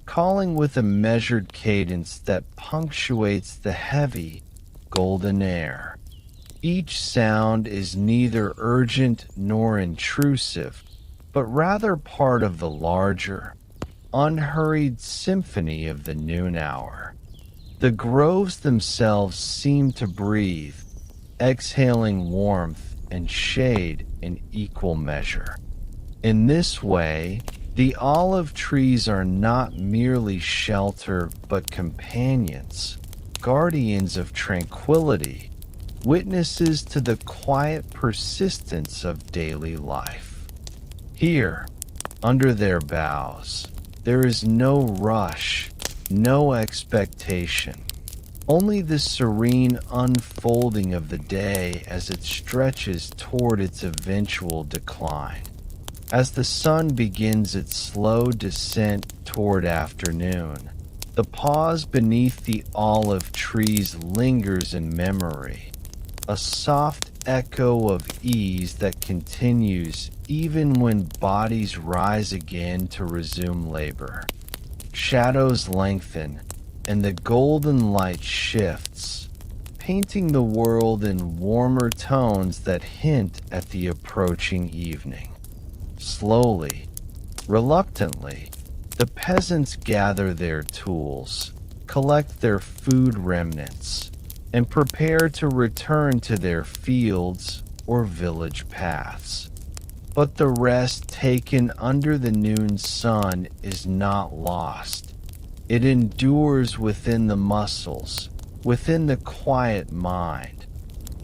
calling with a measured cadence that punctuates the heavy, golden air. Each sound is neither urgent nor intrusive, but rather part of the larger, unhurried symphony of the noon hour. The groves themselves seem to breathe, exhaling warmth and shade in equal measure. In this way, the olive trees are not merely shelter but companions, guardians of tranquility, witnesses to the quiet persistence of daily life. Here, under their boughs, there is no rush, no expectation. Only the serene unfolding of the day as it stretches toward its eventual decline. As the sun begins its slow descent toward afternoon, the pause beneath the olive trees lingers in memory, a soft echo of ease that continues even when bodies rise again to resume labor. Shadows lengthen, and the golden light shifts, painting the world in warmer tones that hint at the approaching evening. Slowly, reluctantly, the peasants gather their tools, collect their food remnants, and prepare to return to their fields or village paths. But the rest taken under the noon sun is not lost. It endures within the muscles, within the quiet mind,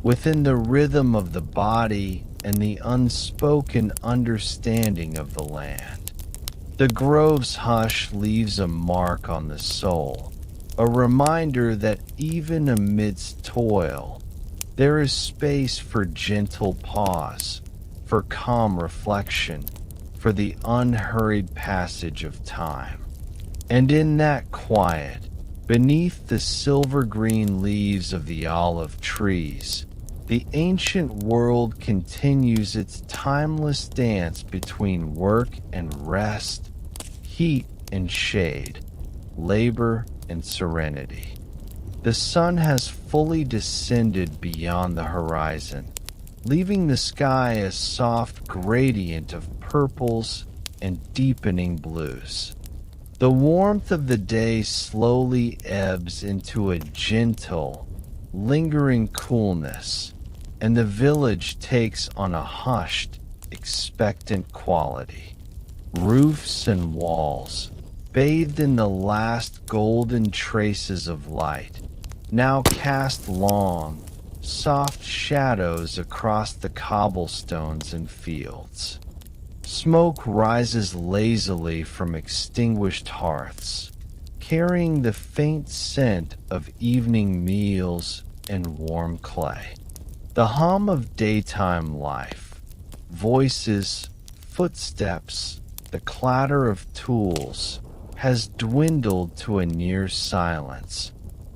within the rhythm of the body and the unspoken understanding of the land. The grove's hush leaves a mark on the soul, a reminder that even amidst toil, there is space for gentle pause, for calm reflection, for the unhurried passage of time. And in that quiet, beneath the silver-green leaves of the olive trees, the ancient world continues its timeless dance between work and rest, heat and shade, labor and serenity. The sun has fully descended beyond the horizon, leaving the sky a soft gradient of purples and deepening blues. The warmth of the day slowly ebbs into a gentle, lingering coolness, and the village takes on a hushed, expectant quality. Roofs and walls, bathed in the last golden traces of light, now cast long, soft shadows across the cobblestones and fields. Smoke rises lazily from extinguished hearths, carrying the faint scent of evening meals and warm clay. The hum of daytime life, voices, footsteps, the clatter of tools, has dwindled to a near silence,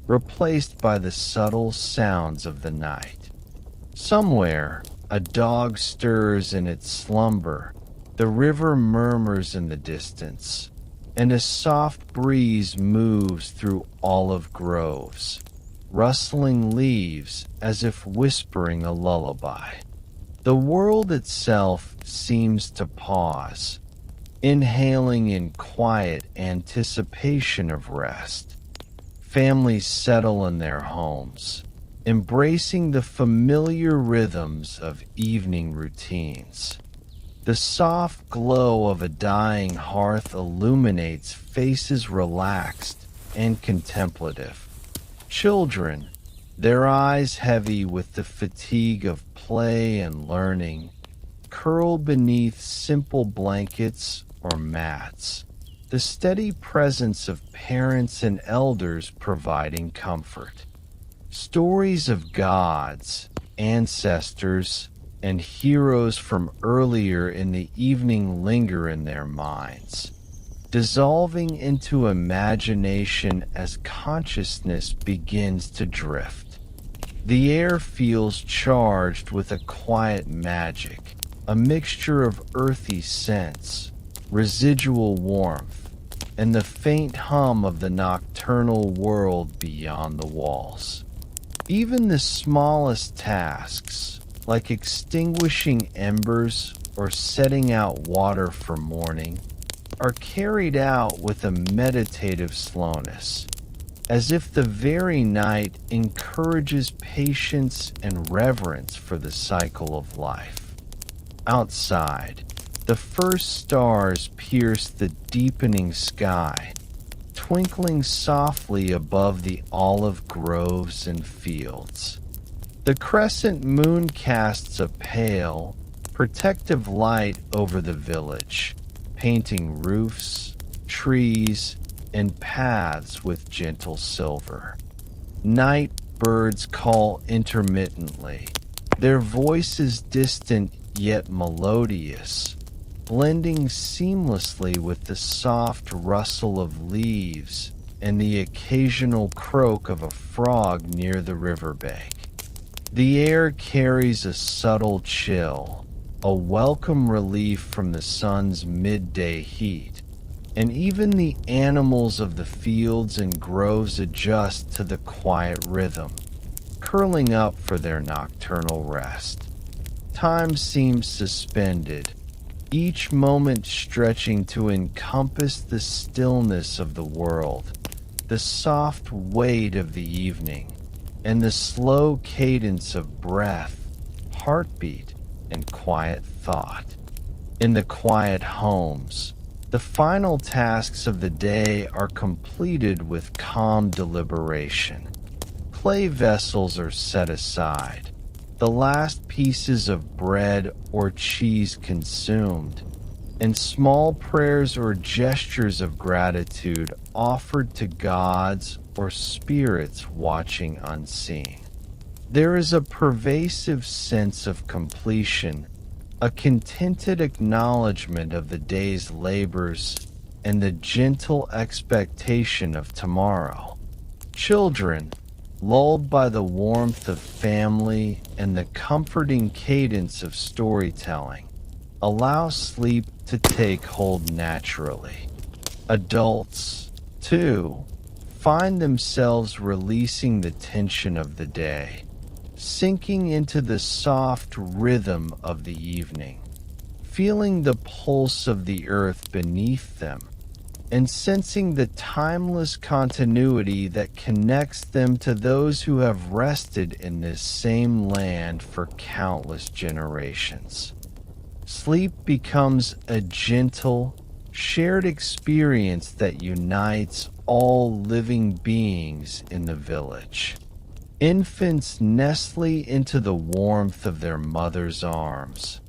replaced by the subtle sounds of the night. Somewhere, a dog stirs in its slumber, the river murmurs in the distance, and a soft breeze moves through olive groves, rustling leaves as if whispering a lullaby. The world itself seems to pause, inhaling in quiet anticipation of rest. Families settle in their homes, embracing the familiar rhythms of evening routines. The soft glow of a dying hearth illuminates faces relaxed and contemplative. Children, their eyes heavy with the fatigue of play and learning, curl beneath simple blankets or mats, the steady presence of parents and elders providing comfort. Stories of gods, ancestors, and heroes from earlier in the evening linger in their minds, dissolving into imagination as consciousness begins to drift. The air feels charged with a quiet magic, a mixture of earthy scents, residual warmth, and the faint hum of the nocturnal world beyond the walls. Even the smallest tasks, like extinguishing embers or setting out water for morning, are carried out with a meditative slowness, as if the very night encourages patience and reverence for the cycle of life. Outside, the first stars pierce the deepening sky, twinkling softly above the olive groves and fields. The crescent moon casts a pale, protective light over the village, painting roofs, trees, and paths with gentle silver. Night birds call intermittently, their voices distant yet melodious, blending seamlessly with the soft rustle of leaves and the occasional croak of a frog near the riverbank. The air carries a subtle chill, a welcome relief from the sun's midday heat, and even the animals of the fields and groves adjust to the quiet rhythm, curling up for their nocturnal rest. Time seems suspended, each moment stretching to encompass the stillness of the world, the soft weight of the evening, and the slow cadence of breath, heartbeat, and quiet thought. In the quiet homes, the final tasks of the day are completed with calm deliberation. Clay vessels are set aside, the last pieces of bread or cheese consumed, and small prayers or gestures of gratitude offered to gods or spirits watching unseen. There is a pervasive sense of completion, a contented acknowledgement of the day's labors, and the gentle expectation of tomorrow. Children, lulled by the warmth of family and the comforting cadence of storytelling, allow sleep to take hold naturally. Adults, too, find themselves releasing the tension of the day, sinking into the soft rhythm of the evening, feeling the pulse of the earth beneath them, and sensing the timeless continuity that connects them to those who have rested in this same land for countless generations. Sleep becomes a gentle, shared experience that unites all living beings in the village. Infants nestle into the warmth of their mother's arms.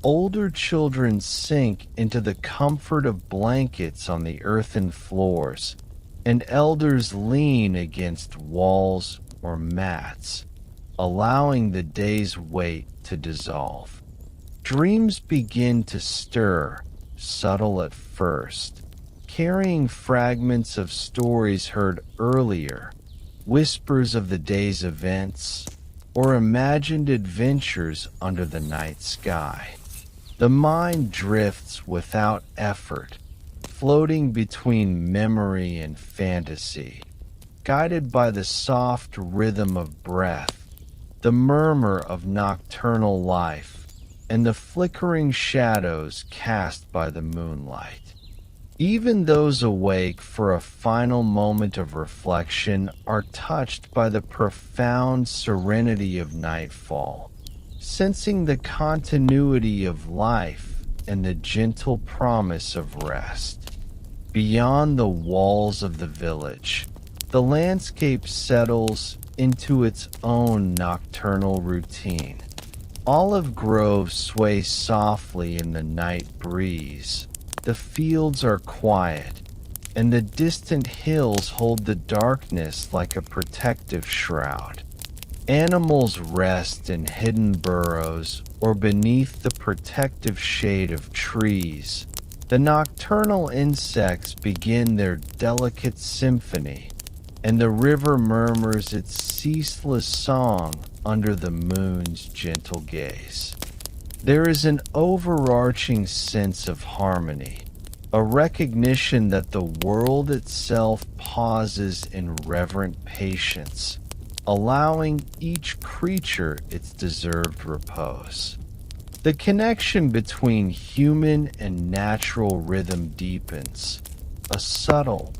Older children sink into the comfort of blankets on the earthen floors, and elders lean against walls or mats, allowing the day's weight to dissolve. Dreams begin to stir, subtle at first, carrying fragments of stories heard earlier, whispers of the day's events, or imagined adventures under the night sky. The mind drifts without effort, floating between memory and fantasy, guided by the soft rhythm of breath, the murmur of nocturnal life, and the flickering shadows cast by the moonlight. Even those awake for a final moment of reflection are touched by the profound serenity of nightfall, sensing the continuity of life and the gentle promise of rest. Beyond the walls of the village, the landscape settles into its own nocturnal routine. Olive groves sway softly in the night breeze. The fields are quiet, and the distant hills hold the darkness like a protective shroud. Animals rest in hidden burrows or beneath the protective shade of trees. The nocturnal insects begin their delicate symphony, and the river murmurs its ceaseless song under the moon's gentle gaze. There is an overarching sense of harmony, a recognition that the world itself pauses in reverent patience, allowing each creature its deserved repose. The connection between human and natural rhythm deepens, a subtle,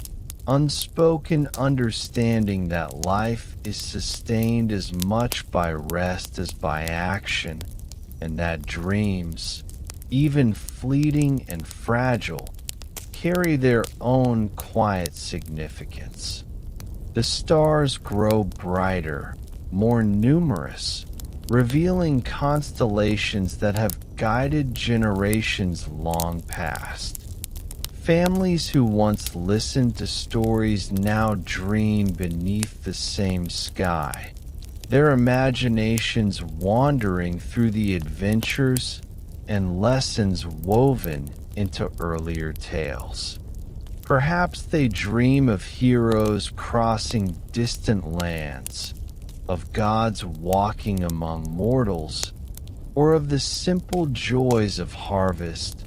unspoken understanding that life is sustained as much by rest as by action, and that dreams, even fleeting and fragile, carry their own quiet significance. The stars grow brighter, more numerous, revealing constellations that have guided generations long past. Families who once listened to stories now dream beneath the same sky, their imaginations wandering through the adventures and lessons woven into earlier tales. Perhaps they dream of heroes crossing distant lands, of gods walking among mortals, or of the simple joys of harvest,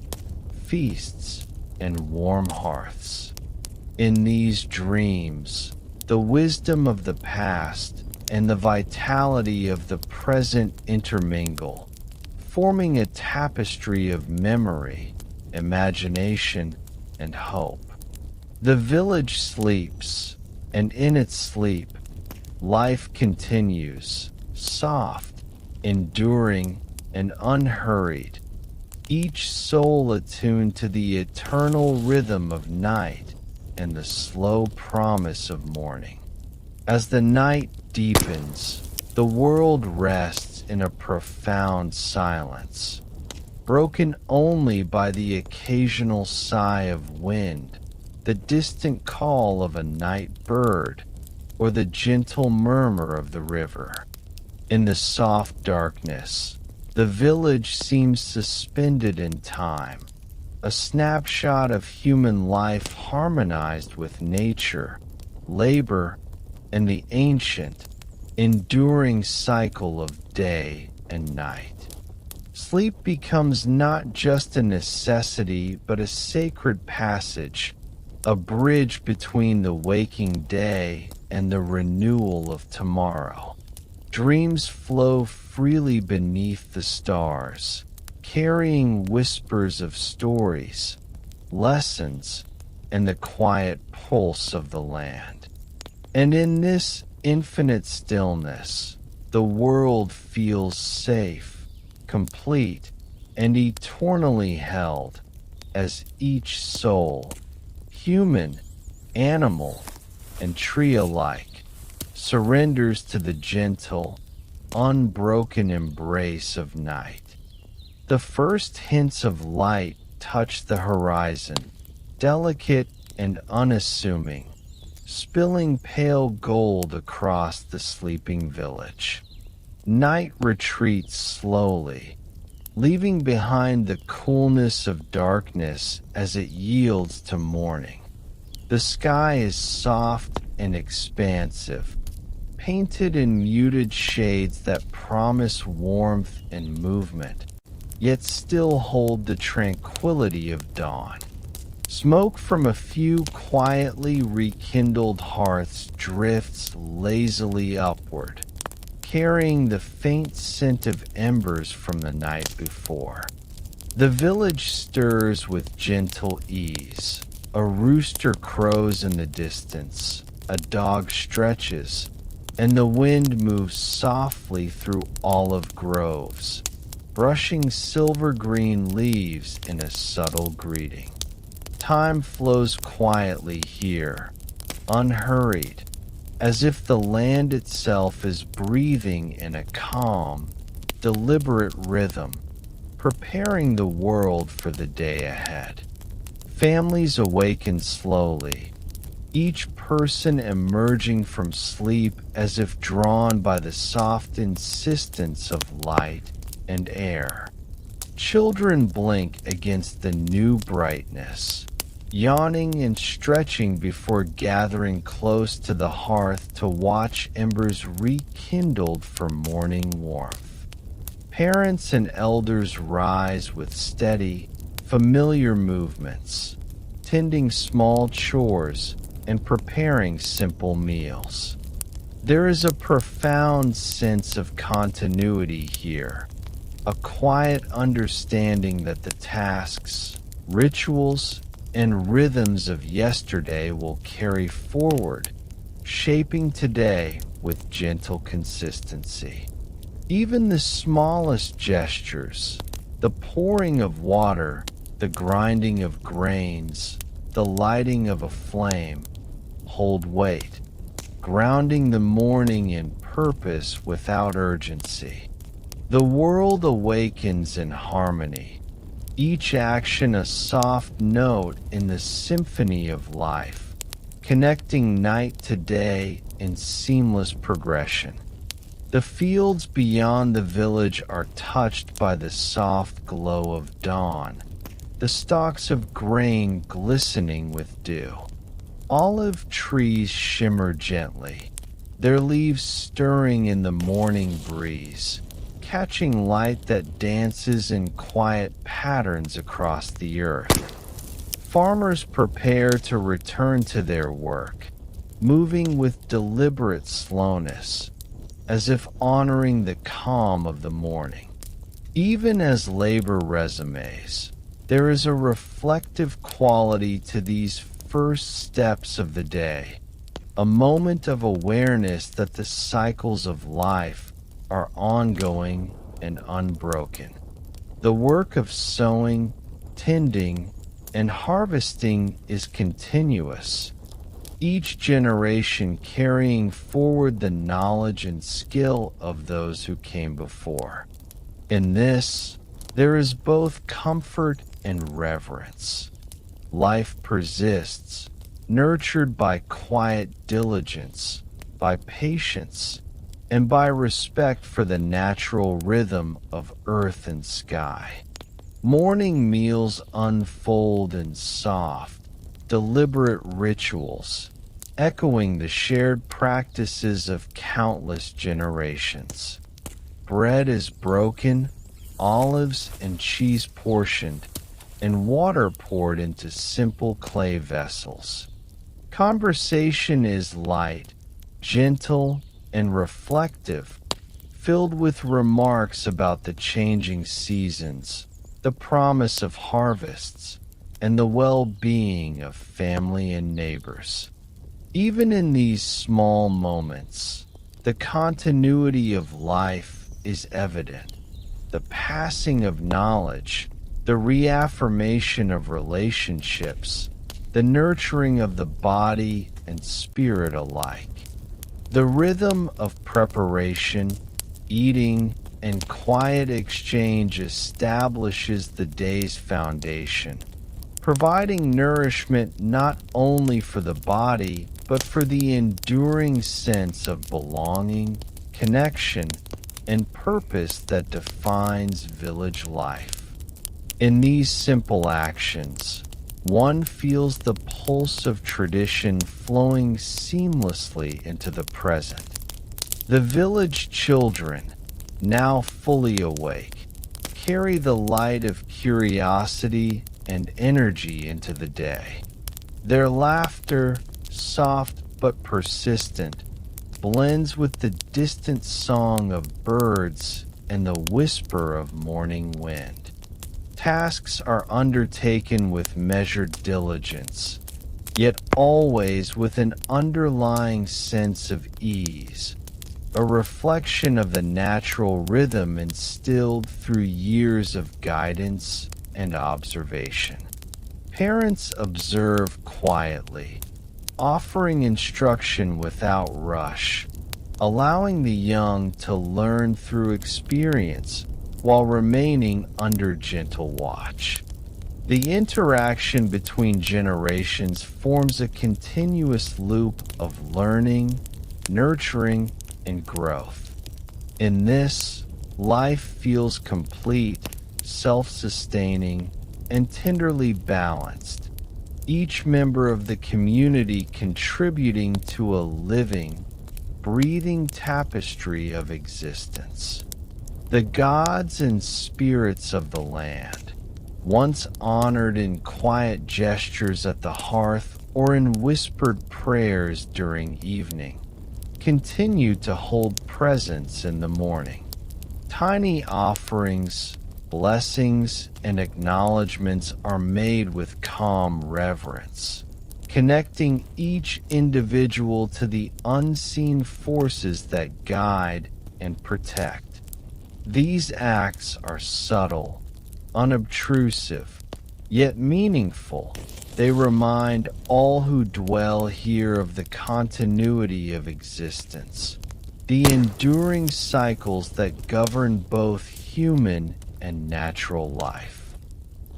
feasts, and warm hearths. In these dreams, the wisdom of the past and the vitality of the present intermingle, forming a tapestry of memory, imagination, and hope. The village sleeps, and in its sleep, life continues, soft, enduring, and unhurried, each soul attuned to the eternal rhythm of night and the slow promise of morning. As the night deepens, the world rests in a profound silence, broken only by the occasional sigh of wind, the distant call of a night bird, or the gentle murmur of the river. In the soft darkness, the village seems suspended in time, a snapshot of human life harmonized with nature, labor, and the ancient, enduring cycle of day and night. Sleep becomes not just a necessity but a sacred passage, a bridge between the waking day and the renewal of tomorrow. Dreams flow freely beneath the stars, carrying whispers of stories, lessons, and the quiet pulse of the land. And in this infinite stillness, the world feels safe, complete, and eternally held, as each soul, human, animal, and tree alike, surrenders to the gentle, unbroken embrace of night. The first hints of light touch the horizon, delicate and unassuming, spilling pale gold across the sleeping village. Night retreats slowly, leaving behind the coolness of darkness as it yields to morning. The sky is soft and expansive, painted in muted shades that promise warmth and movement, yet still hold the tranquility of dawn. Smoke from a few quietly rekindled hearths drifts lazily upward, carrying the faint scent of embers from the night before. The village stirs with gentle ease. A rooster crows in the distance, a dog stretches, and the wind moves softly through olive groves, brushing silver-green leaves in a subtle greeting. Time flows quietly here, unhurried, as if the land itself is breathing in a calm, deliberate rhythm, preparing the world for the day ahead. Families awaken slowly, each person emerging from sleep as if drawn by the soft insistence of light and air. Children blink against the new brightness, yawning and stretching before gathering close to the hearth to watch embers rekindled for morning warmth. Parents and elders rise with steady, familiar movements, tending small chores and preparing simple meals. There is a profound sense of continuity here, a quiet understanding that the tasks, rituals, and rhythms of yesterday will carry forward, shaping today with gentle consistency. Even the smallest gestures, the pouring of water, the grinding of grains, the lighting of a flame, hold weight, grounding the morning in purpose without urgency. The world awakens in harmony, each action a soft note in the symphony of life, connecting night to day in seamless progression. The fields beyond the village are touched by the soft glow of dawn, the stalks of grain glistening with dew. Olive trees shimmer gently, their leaves stirring in the morning breeze, catching light that dances in quiet patterns across the earth. Farmers prepare to return to their work, moving with deliberate slowness, as if honoring the calm of the morning. Even as labor resumes, there is a reflective quality to these first steps of the day, a moment of awareness that the cycles of life are ongoing and unbroken. The work of sowing, tending, and harvesting is continuous, each generation carrying forward the knowledge and skill of those who came before. In this, there is both comfort and reverence. Life persists, nurtured by quiet diligence, by patience, and by respect for the natural rhythm of earth and sky. Morning meals unfold in soft, deliberate rituals, echoing the shared practices of countless generations. Bread is broken, olives and cheese portioned, and water poured into simple clay vessels. Conversation is light, gentle, and reflective, filled with remarks about the changing seasons, the promise of harvests, and the well-being of family and neighbors. Even in these small moments, the continuity of life is evident. The passing of knowledge, the reaffirmation of relationships, the nurturing of the body and spirit alike. The rhythm of preparation, eating, and quiet exchange establishes the day's foundation, providing nourishment not only for the body, but for the enduring sense of belonging, connection, and purpose that defines village life. In these simple actions, one feels the pulse of tradition flowing seamlessly into the present. The village children, now fully awake, carry the light of curiosity and energy into the day. Their laughter, soft but persistent, blends with the distant song of birds and the whisper of morning wind. Tasks are undertaken with measured diligence, yet always with an underlying sense of ease, a reflection of the natural rhythm instilled through years of guidance and observation. Parents observe quietly, offering instruction without rush, allowing the young to learn through experience while remaining under gentle watch. The interaction between generations forms a continuous loop of learning, nurturing, and growth. In this, life feels complete, self-sustaining, and tenderly balanced, each member of the community contributing to a living, breathing tapestry of existence. The gods and spirits of the land, once honored in quiet gestures at the hearth or in whispered prayers during evening, continue to hold presence in the morning. Tiny offerings, blessings, and acknowledgments are made with calm reverence, connecting each individual to the unseen forces that guide and protect. These acts are subtle, unobtrusive, yet meaningful. They remind all who dwell here of the continuity of existence, the enduring cycles that govern both human and natural life.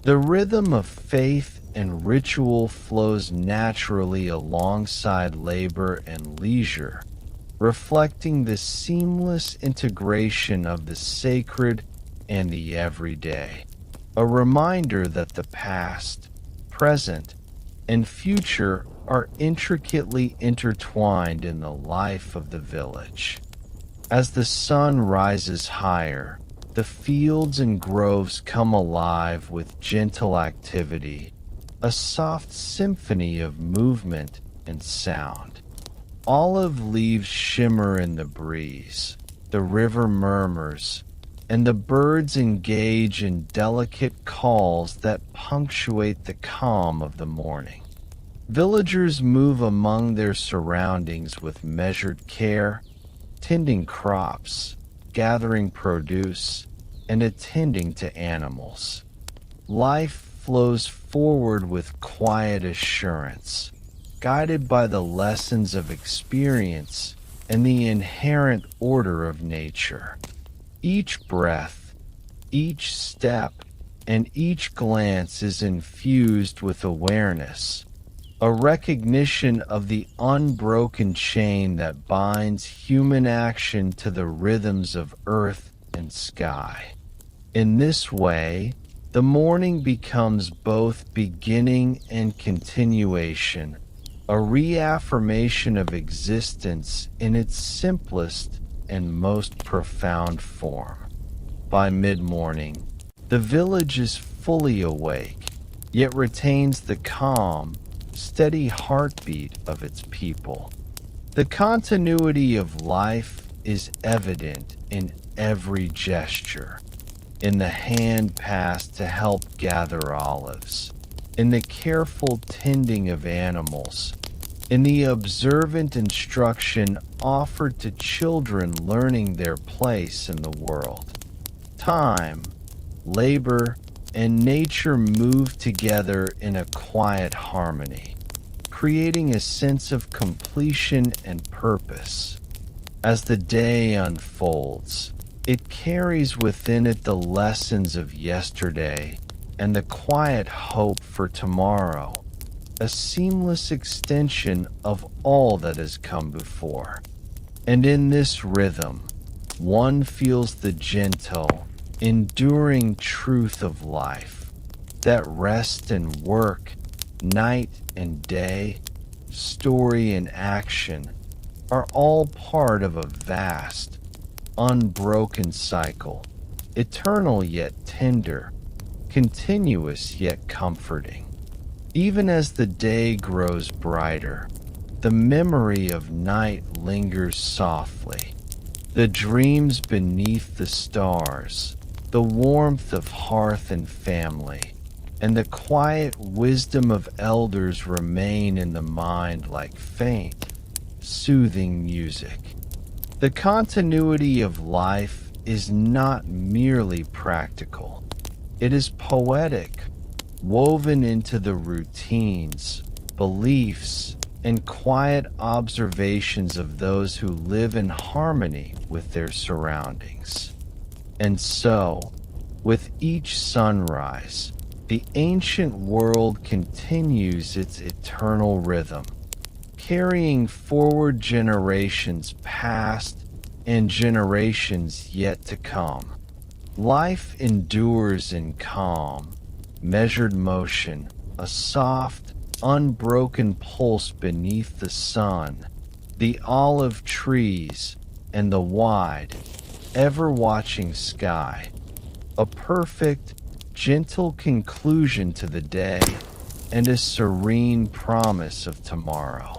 The rhythm of faith and ritual flows naturally alongside labor and leisure, reflecting the seamless integration of the sacred and the everyday, a reminder that the past, present, and future are intricately intertwined in the life of the village. As the sun rises higher, the fields and groves come alive with gentle activity, a soft symphony of movement and sound. Olive leaves shimmer in the breeze, the river murmurs, and the birds engage in delicate calls that punctuate the calm of the morning. Villagers move among their surroundings with measured care, tending crops, gathering produce, and attending to animals. Life flows forward with quiet assurance, guided by the lessons of experience and the inherent order of nature. Each breath, each step, and each glance is infused with awareness, a recognition of the unbroken chain that binds human action to the rhythms of earth and sky. In this way, the morning becomes both beginning and continuation, a reaffirmation of existence in its simplest and most profound form. By mid-morning, the village is fully awake, yet retains the calm, steady heartbeat of its people. The continuity of life is evident in every gesture, in the hand passed to help gather olives, in the careful tending of animals, in the observant instruction offered to children learning their place in the world. Time, labor, and nature move together in a quiet harmony, creating a sense of completion and purpose. As the day unfolds, it carries within it the lessons of yesterday and the quiet hope for tomorrow, a seamless extension of all that has come before. And in this rhythm, one feels the gentle, enduring truth of life, that rest and work, night and day, story and action, are all part of a vast, unbroken cycle, eternal yet tender, continuous yet comforting. Even as the day grows brighter, the memory of night lingers softly. The dreams beneath the stars, the warmth of hearth and family, and the quiet wisdom of elders remain in the mind like faint, soothing music. The continuity of life is not merely practical. It is poetic, woven into the routines, beliefs, and quiet observations of those who live in harmony with their surroundings. And so, with each sunrise, the ancient world continues its eternal rhythm, carrying forward generations past and generations yet to come. Life endures in calm, measured motion, a soft, unbroken pulse beneath the sun, the olive trees, and the wide, ever-watching sky. A perfect, gentle conclusion to the day and a serene promise of tomorrow.